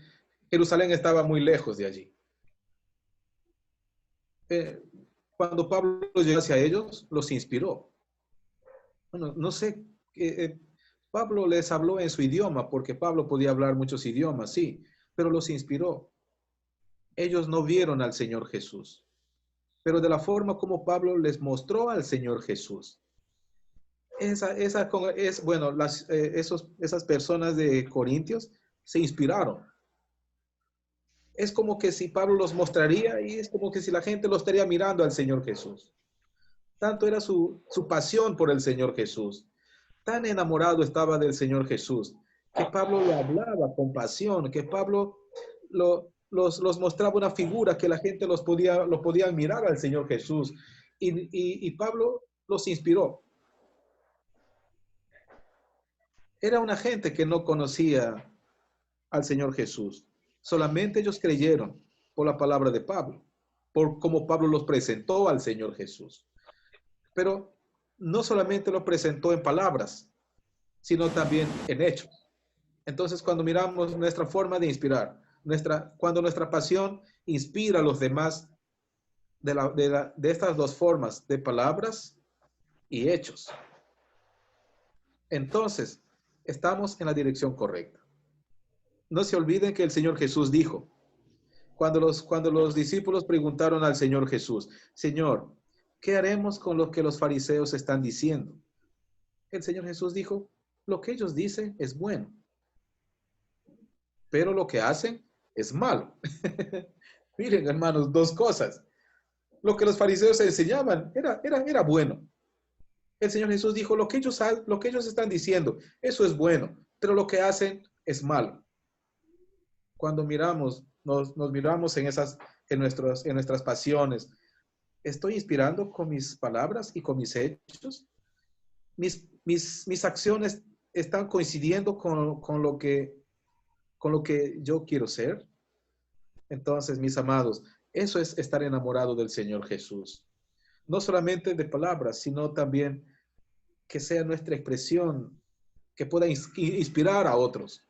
Jerusalén estaba muy lejos de allí. cuando Pablo llegó hacia ellos, los inspiró. Bueno, no sé, Pablo les habló en su idioma, porque Pablo podía hablar muchos idiomas, sí, pero los inspiró. Ellos no vieron al Señor Jesús, pero de la forma como Pablo les mostró al Señor Jesús. Bueno, esas personas de Corintios se inspiraron. Es como que si Pablo los mostraría y es como que si la gente lo estaría mirando al Señor Jesús. Tanto era su pasión por el Señor Jesús. Tan enamorado estaba del Señor Jesús, que Pablo le hablaba con pasión, que Pablo los mostraba una figura que la gente lo podía mirar al Señor Jesús. Y Pablo los inspiró. Era una gente que no conocía al Señor Jesús. Solamente ellos creyeron por la palabra de Pablo, por cómo Pablo los presentó al Señor Jesús. Pero no solamente lo presentó en palabras, sino también en hechos. Entonces, cuando miramos nuestra forma de inspirar, cuando nuestra pasión inspira a los demás de estas dos formas, de palabras y hechos, entonces estamos en la dirección correcta. No se olviden que el Señor Jesús dijo, cuando los discípulos preguntaron al Señor Jesús, Señor, ¿qué haremos con lo que los fariseos están diciendo? El Señor Jesús dijo, lo que ellos dicen es bueno, pero lo que hacen es malo. Miren, hermanos, dos cosas. Lo que los fariseos enseñaban era bueno. El Señor Jesús dijo, lo que ellos están diciendo, eso es bueno, pero lo que hacen es malo. Cuando nos miramos en nuestras pasiones, ¿estoy inspirando con mis palabras y con mis hechos? Mis acciones están coincidiendo con lo que yo quiero ser. Entonces, mis amados, eso es estar enamorado del Señor Jesús. No solamente de palabras, sino también que sea nuestra expresión, que pueda inspirar a otros,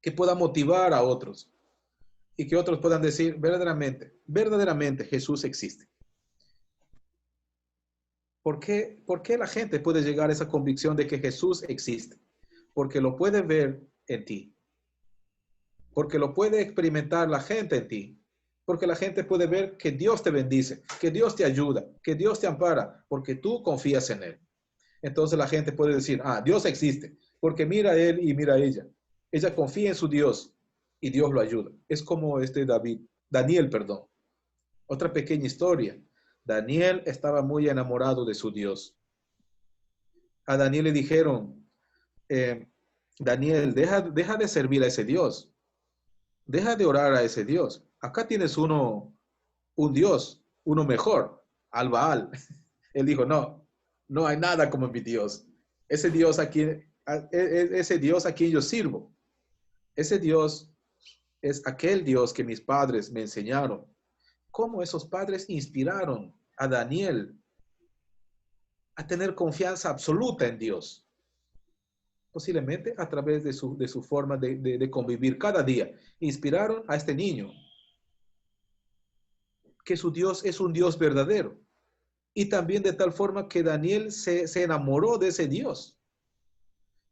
que pueda motivar a otros y que otros puedan decir verdaderamente Jesús existe. ¿Por qué la gente puede llegar a esa convicción de que Jesús existe? Porque lo puede ver en ti. Porque lo puede experimentar la gente en ti. Porque la gente puede ver que Dios te bendice, que Dios te ayuda, que Dios te ampara, porque tú confías en Él. Entonces la gente puede decir, Dios existe, porque mira a él y mira a ella. Ella confía en su Dios y Dios lo ayuda. Es como Daniel. Otra pequeña historia. Daniel estaba muy enamorado de su Dios. A Daniel le dijeron, Daniel, deja de servir a ese Dios. Deja de orar a ese Dios. Acá tienes un Dios, uno mejor, al Baal. Él dijo, no hay nada como mi Dios. Ese Dios a quien yo sirvo. Ese Dios es aquel Dios que mis padres me enseñaron. Cómo esos padres inspiraron a Daniel a tener confianza absoluta en Dios. Posiblemente a través de su forma de convivir cada día. Inspiraron a este niño que su Dios es un Dios verdadero. Y también de tal forma que Daniel se enamoró de ese Dios.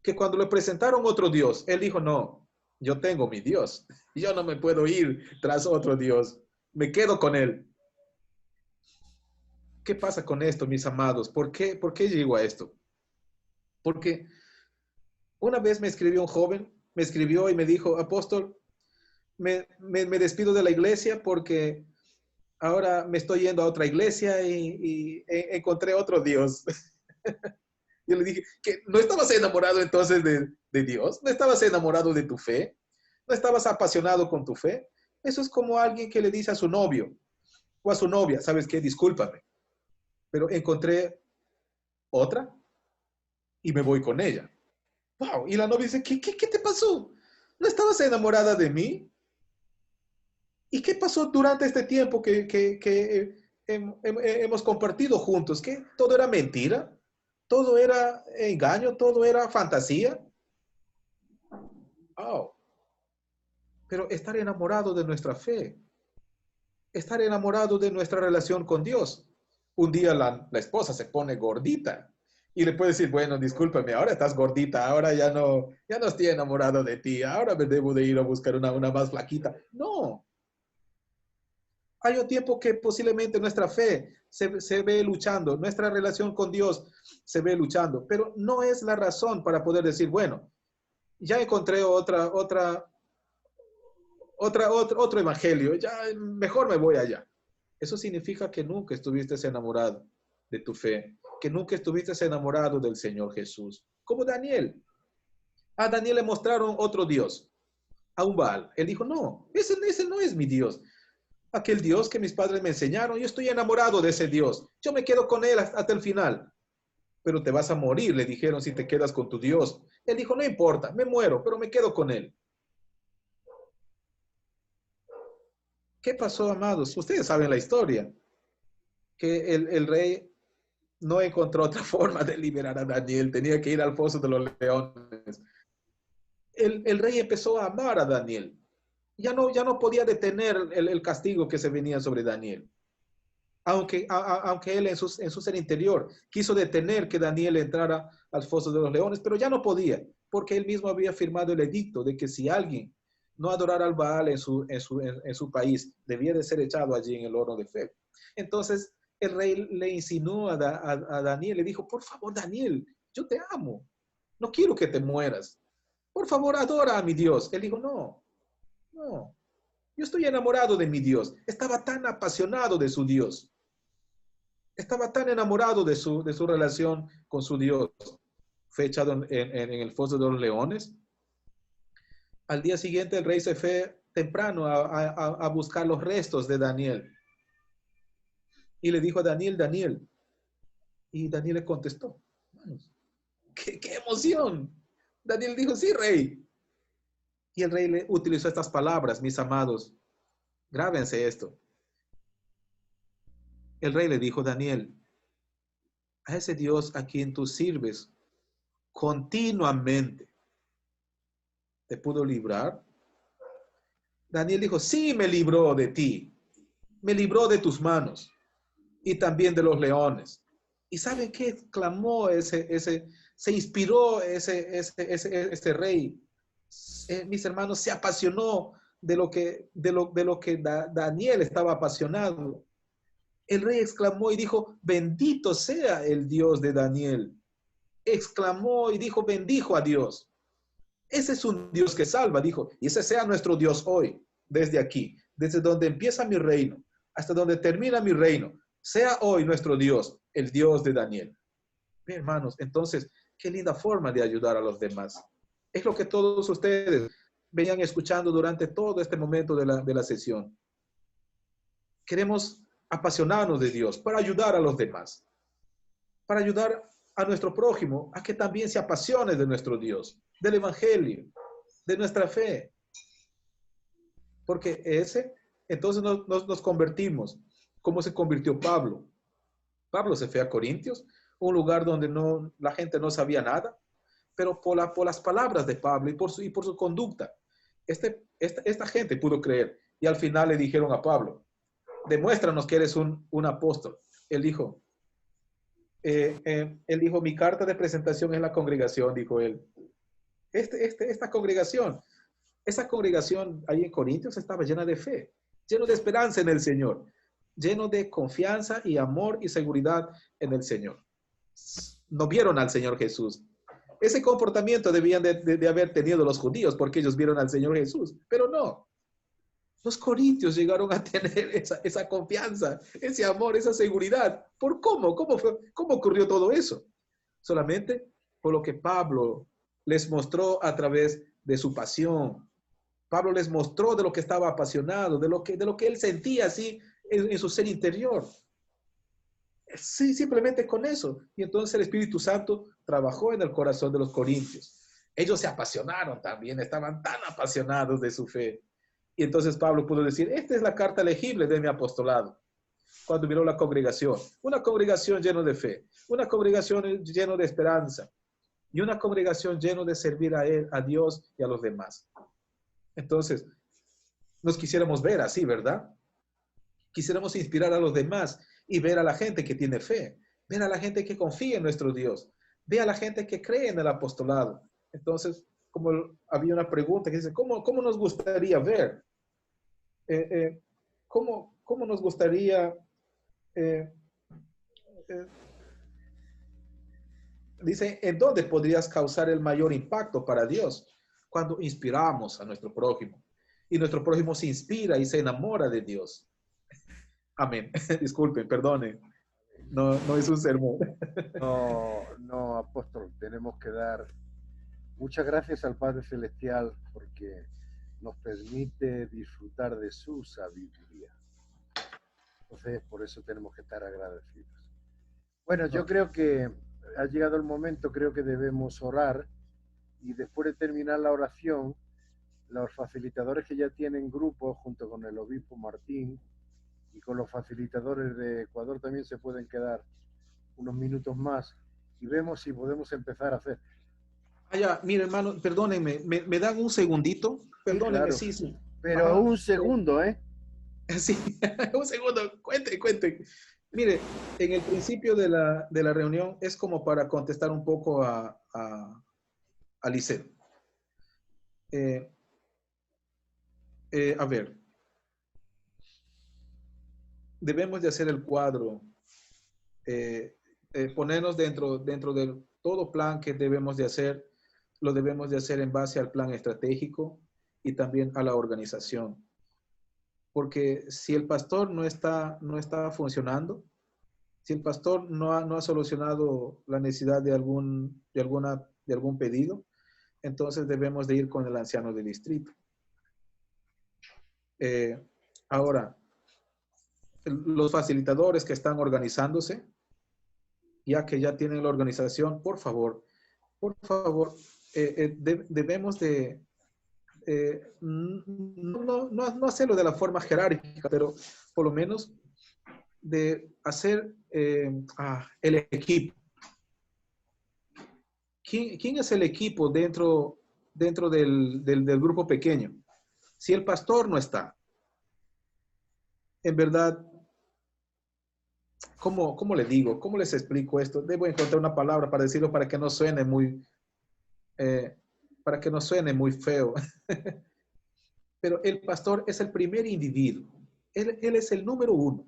Que cuando le presentaron otro Dios, él dijo, no, yo tengo mi Dios. Yo no me puedo ir tras otro Dios. Me quedo con él. ¿Qué pasa con esto, mis amados? ¿Por qué llego a esto? Porque una vez me escribió un joven, me escribió y me dijo, apóstol, me despido de la iglesia porque ahora me estoy yendo a otra iglesia y encontré otro Dios. Yo le dije, ¿que no estabas enamorado entonces de Dios? ¿No estabas enamorado de tu fe? ¿No estabas apasionado con tu fe? Eso es como alguien que le dice a su novio o a su novia, ¿sabes qué? Discúlpame, pero encontré otra y me voy con ella. ¡Wow! Y la novia dice, ¿qué te pasó? ¿No estabas enamorada de mí? ¿Y qué pasó durante este tiempo que hemos compartido juntos? ¿Que todo era mentira? ¿Todo era engaño? ¿Todo era fantasía? Oh. Pero estar enamorado de nuestra fe estar enamorado de nuestra relación con Dios. Un día la esposa se pone gordita y le puede decir, bueno, discúlpame, ahora estás gordita, ahora ya no estoy enamorado de ti, ahora me debo de ir a buscar una más flaquita. No. Hay un tiempo que posiblemente nuestra fe se ve luchando, nuestra relación con Dios se ve luchando, pero no es la razón para poder decir, bueno, ya encontré otro evangelio, ya mejor me voy allá. Eso significa que nunca estuviste enamorado de tu fe, que nunca estuviste enamorado del Señor Jesús. Como Daniel. A Daniel le mostraron otro Dios, a un Baal. Él dijo, no, ese no es mi Dios. Aquel Dios que mis padres me enseñaron, yo estoy enamorado de ese Dios. Yo me quedo con él hasta el final. Pero te vas a morir, le dijeron, si te quedas con tu Dios. Él dijo, no importa, me muero, pero me quedo con él. ¿Qué pasó, amados? Ustedes saben la historia. Que el rey no encontró otra forma de liberar a Daniel. Tenía que ir al foso de los leones. El rey empezó a amar a Daniel. Ya no podía detener el castigo que se venía sobre Daniel. Aunque él en su ser interior quiso detener que Daniel entrara al foso de los leones, pero ya no podía, porque él mismo había firmado el edicto de que si alguien no adorara al Baal en su país, debía de ser echado allí en el horno de fuego. Entonces el rey le insinuó a Daniel, le dijo, por favor, Daniel, yo te amo, no quiero que te mueras. Por favor, adora a mi Dios. Él dijo, no, yo estoy enamorado de mi Dios. Estaba tan apasionado de su Dios. Estaba tan enamorado de su relación con su Dios. Fue echado en el foso de los leones. Al día siguiente el rey se fue temprano a buscar los restos de Daniel. Y le dijo a Daniel. Y Daniel le contestó. ¡Qué emoción! Daniel dijo, sí, rey. Y el rey le utilizó estas palabras, mis amados. Grábense esto. El rey le dijo, Daniel, a ese Dios a quien tú sirves continuamente, ¿te pudo librar? Daniel dijo, sí, me libró de ti. Me libró de tus manos y también de los leones. ¿Y saben qué? Clamó se inspiró ese rey. Mis hermanos, se apasionó de lo que Daniel estaba apasionado. El rey exclamó y dijo, bendito sea el Dios de Daniel. Exclamó y dijo, bendijo a Dios. Ese es un Dios que salva, dijo, y ese sea nuestro Dios hoy, desde aquí, desde donde empieza mi reino, hasta donde termina mi reino. Sea hoy nuestro Dios, el Dios de Daniel. Bien, hermanos, entonces, qué linda forma de ayudar a los demás. Es lo que todos ustedes venían escuchando durante todo este momento de la sesión. Queremos apasionarnos de Dios para ayudar a los demás, para ayudar a nuestro prójimo a que también se apasione de nuestro Dios, del Evangelio, de nuestra fe. Porque entonces nos convertimos, como se convirtió Pablo. Pablo se fue a Corintios, un lugar donde la gente no sabía nada, pero por las palabras de Pablo y por su conducta, esta gente pudo creer. Y al final le dijeron a Pablo, demuéstranos que eres un apóstol. Él dijo, mi carta de presentación es la congregación, dijo él. Esa congregación ahí en Corintios estaba llena de fe, lleno de esperanza en el Señor, lleno de confianza y amor y seguridad en el Señor. No vieron al Señor Jesús. Ese comportamiento debían de haber tenido los judíos porque ellos vieron al Señor Jesús, pero no. Los corintios llegaron a tener esa confianza, ese amor, esa seguridad. ¿Por cómo? ¿Cómo ocurrió todo eso? Solamente por lo que Pablo les mostró a través de su pasión. Pablo les mostró de lo que estaba apasionado, de lo que él sentía así en su ser interior. Sí, simplemente con eso. Y entonces el Espíritu Santo trabajó en el corazón de los corintios. Ellos se apasionaron también, estaban tan apasionados de su fe. Y entonces Pablo pudo decir, esta es la carta legible de mi apostolado. Cuando miró la congregación, una congregación llena de fe, una congregación llena de esperanza y una congregación llena de servir a él, a Dios y a los demás. Entonces, nos quisiéramos ver así, ¿verdad? quisiéramos inspirar a los demás y ver a la gente que tiene fe, ver a la gente que confía en nuestro Dios, ver a la gente que cree en el apostolado. Entonces, como había una pregunta que dice, ¿cómo nos gustaría ver? ¿Cómo nos gustaría? Dice, ¿en dónde podrías causar el mayor impacto para Dios? Cuando inspiramos a nuestro prójimo. Y nuestro prójimo se inspira y se enamora de Dios. Amén. Disculpen, perdonen. No es un sermón. No, apóstol, tenemos que dar muchas gracias al Padre Celestial porque nos permite disfrutar de su sabiduría. Entonces, por eso tenemos que estar agradecidos. Bueno, yo creo que ha llegado el momento, creo que debemos orar y después de terminar la oración, los facilitadores que ya tienen grupos junto con el obispo Martín y con los facilitadores de Ecuador también se pueden quedar unos minutos más y vemos si podemos empezar a hacer. Ya, mire, hermano, perdónenme, ¿me dan un segundito? Perdónenme, Sí, claro. sí. Pero Ajá. un segundo, ¿eh? Sí, un segundo, cuente. Mire, en el principio de la reunión es como para contestar un poco a Lisette. A ver, debemos de hacer el cuadro, ponernos dentro del todo plan que debemos de hacer, lo debemos de hacer en base al plan estratégico y también a la organización. Porque si el pastor no está funcionando, si el pastor no ha solucionado la necesidad de algún pedido, entonces debemos de ir con el anciano del distrito. Ahora, los facilitadores que están organizándose, ya que ya tienen la organización, por favor, debemos de no hacerlo de la forma jerárquica, pero por lo menos de hacer el equipo. ¿Quién es el equipo dentro del grupo pequeño? Si el pastor no está, en verdad, ¿cómo le digo? ¿Cómo les explico esto? Debo encontrar una palabra para decirlo para que no suene muy feo. Pero el pastor es el primer individuo. Él es el número uno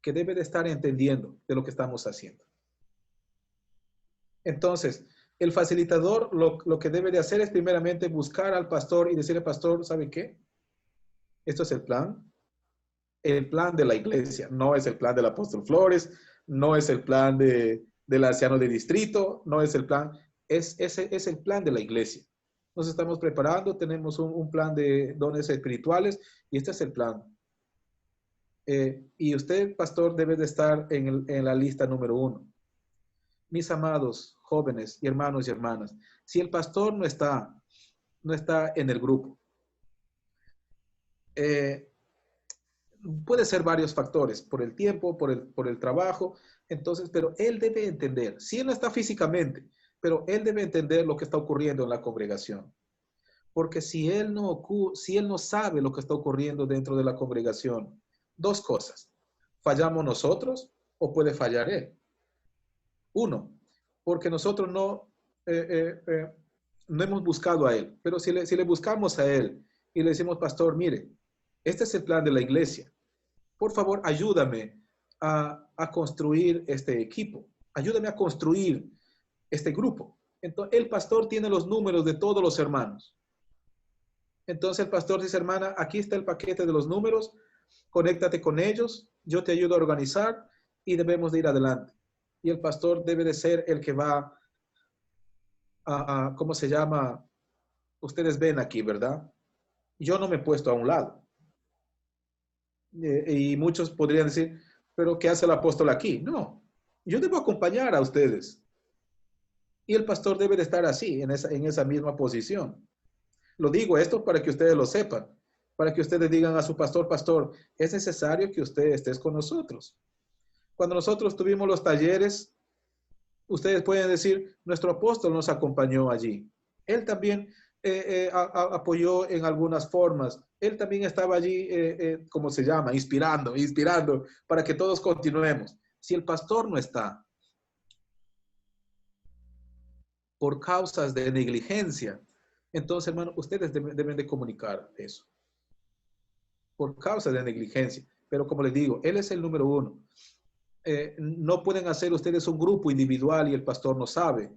que debe de estar entendiendo de lo que estamos haciendo. Entonces, el facilitador lo que debe de hacer es primeramente buscar al pastor y decirle, pastor, ¿sabe qué? Esto es el plan de la iglesia, no es el plan del apóstol Flores, no es el plan del anciano de distrito, no es el plan, es el plan de la iglesia. Nos estamos preparando, tenemos un plan de dones espirituales y este es el plan. Y usted, pastor, debe de estar en la lista número 1. Mis amados jóvenes y hermanos y hermanas, si el pastor no está en el grupo, puede ser varios factores, por el tiempo, por el trabajo, entonces, pero él debe entender, si él no está físicamente, pero él debe entender lo que está ocurriendo en la congregación. Porque si él no sabe lo que está ocurriendo dentro de la congregación, dos cosas, ¿fallamos nosotros o puede fallar él? Uno, porque nosotros no hemos buscado a él, pero si le buscamos a él y le decimos, pastor, mire, este es el plan de la iglesia, por favor, ayúdame a construir este equipo, ayúdame a construir este grupo. Entonces, el pastor tiene los números de todos los hermanos. Entonces el pastor dice, hermana, aquí está el paquete de los números, conéctate con ellos, yo te ayudo a organizar y debemos de ir adelante. Y el pastor debe de ser el que va ¿cómo se llama? Ustedes ven aquí, ¿verdad? Yo no me he puesto a un lado. Y muchos podrían decir, ¿pero qué hace el apóstol aquí? No, yo debo acompañar a ustedes. Y el pastor debe de estar así, en esa misma posición. Lo digo esto para que ustedes lo sepan, para que ustedes digan a su pastor, pastor, es necesario que usted estés con nosotros. Cuando nosotros tuvimos los talleres, ustedes pueden decir, nuestro apóstol nos acompañó allí. Él también apoyó en algunas formas. Él también estaba allí, ¿cómo se llama? Inspirando para que todos continuemos. Si el pastor no está por causas de negligencia, entonces, hermano, ustedes deben de comunicar eso. Por causa de negligencia. Pero como les digo, él es el número uno. No pueden hacer ustedes un grupo individual y el pastor no sabe.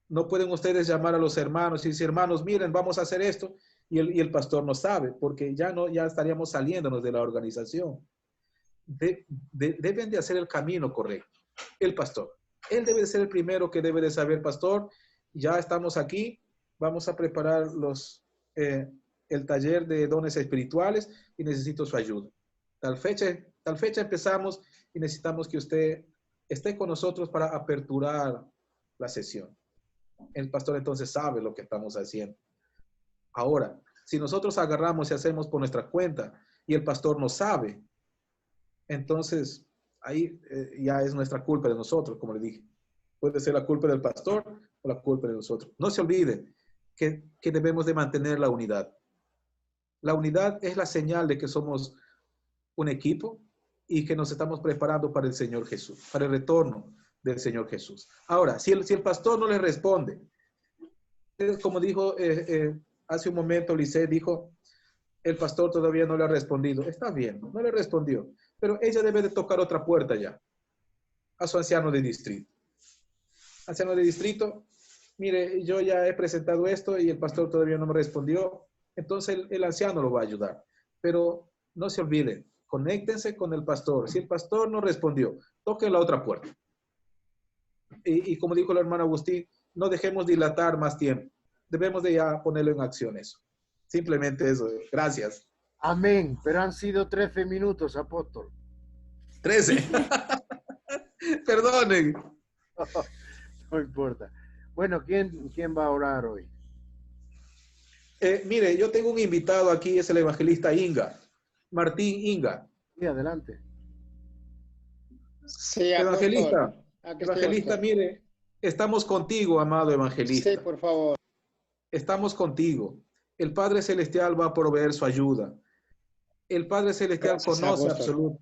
No pueden ustedes llamar a los hermanos y decir, hermanos, miren, vamos a hacer esto, y el pastor no sabe, porque ya estaríamos saliéndonos de la organización. Deben de hacer el camino correcto. El pastor. Él debe de ser el primero que debe de saber, pastor, ya estamos aquí, vamos a preparar el taller de dones espirituales y necesito su ayuda. Tal fecha empezamos y necesitamos que usted esté con nosotros para aperturar la sesión. El pastor entonces sabe lo que estamos haciendo. Ahora, si nosotros agarramos y hacemos por nuestra cuenta y el pastor no sabe, entonces ahí ya es nuestra culpa de nosotros, como le dije. Puede ser la culpa del pastor o la culpa de nosotros. No se olvide que debemos de mantener la unidad. La unidad es la señal de que somos un equipo y que nos estamos preparando para el Señor Jesús, para el retorno del Señor Jesús. Ahora, si el pastor no le responde, como dijo hace un momento, Lisset dijo, el pastor todavía no le ha respondido. Está bien, no le respondió, pero ella debe de tocar otra puerta ya, a su anciano de distrito. Anciano de distrito, mire, yo ya he presentado esto y el pastor todavía no me respondió, entonces el anciano lo va a ayudar. Pero no se olviden, conéctense con el pastor. Si el pastor no respondió, toquen la otra puerta. Y como dijo el hermano Agustín, no dejemos dilatar más tiempo. Debemos de ya ponerlo en acción eso. Simplemente eso. Gracias. Amén. Pero han sido 13 minutos, apóstol. 13. Perdonen. No importa. Bueno, ¿quién va a orar hoy? Mire, yo tengo un invitado aquí, es el evangelista Inga. Martín Inga. Sí, adelante. Sí, evangelista. Aquí Evangelista, estoy. mire, estamos contigo, amado evangelista. Sí, por favor. Estamos contigo. El Padre Celestial va a proveer su ayuda. El Padre Celestial Gracias, conoce apóstol. absoluto.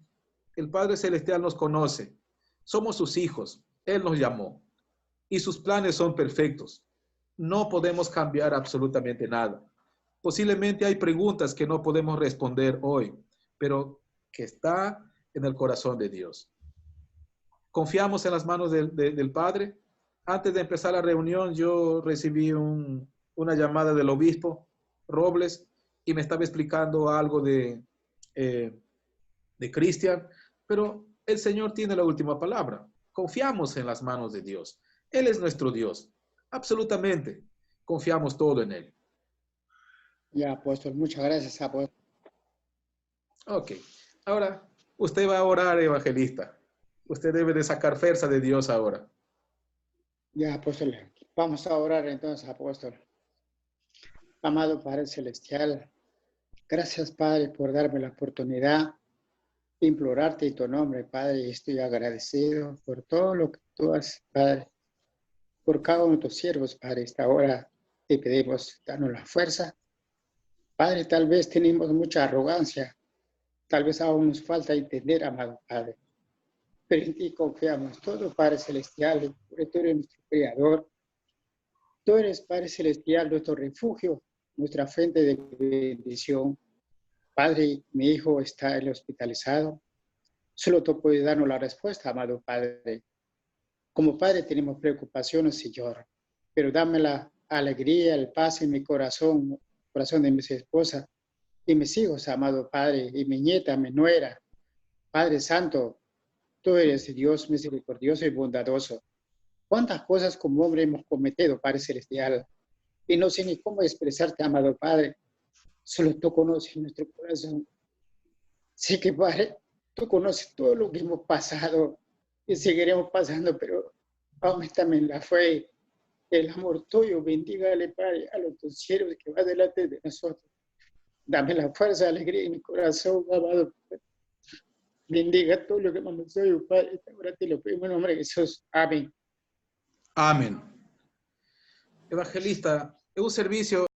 El Padre Celestial nos conoce. Somos sus hijos. Él nos llamó. Y sus planes son perfectos. No podemos cambiar absolutamente nada. Posiblemente hay preguntas que no podemos responder hoy, pero que está en el corazón de Dios. Confiamos en las manos del Padre. Antes de empezar la reunión, yo recibí una llamada del obispo Robles y me estaba explicando algo de Cristian, pero el Señor tiene la última palabra. Confiamos en las manos de Dios. Él es nuestro Dios. Absolutamente. Confiamos todo en Él. Ya, apóstol. Muchas gracias, apóstol. Ok. Ahora, usted va a orar, evangelista. Usted debe de sacar fuerza de Dios ahora. Ya, apóstol. Vamos a orar entonces, apóstol. Amado Padre Celestial, gracias, Padre, por darme la oportunidad de implorarte en tu nombre, Padre. Estoy agradecido por todo lo que tú haces, Padre. Por cada uno de tus siervos, Padre. Esta hora te pedimos, danos la fuerza. Padre, tal vez tenemos mucha arrogancia. Tal vez aún nos falta entender, amado Padre. Pero en ti confiamos todo, Padre Celestial, porque tú eres nuestro Creador. Tú eres, Padre Celestial, nuestro refugio, nuestra fuente de bendición. Padre, mi hijo está hospitalizado. Solo tú puedes darnos la respuesta, amado Padre. Como Padre tenemos preocupaciones, Señor, pero dame la alegría, el paz en mi corazón, corazón de mi esposa y mis hijos, amado Padre, y mi nieta, mi nuera. Padre Santo, tú eres Dios misericordioso y bondadoso. ¿Cuántas cosas como hombre hemos cometido, Padre Celestial? Y no sé ni cómo expresarte, amado Padre. Solo tú conoces nuestro corazón. Sé que, Padre, tú conoces todo lo que hemos pasado y seguiremos pasando, pero aumentame la fe, el amor tuyo. Bendígale, Padre, a los tus siervos que va delante de nosotros. Dame la fuerza, alegría en mi corazón, amado Padre. Bendiga todo lo que hemos soy, Padre. Ahora te lo pedimos en nombre de Jesús. Amén. Amén. Evangelista, es un servicio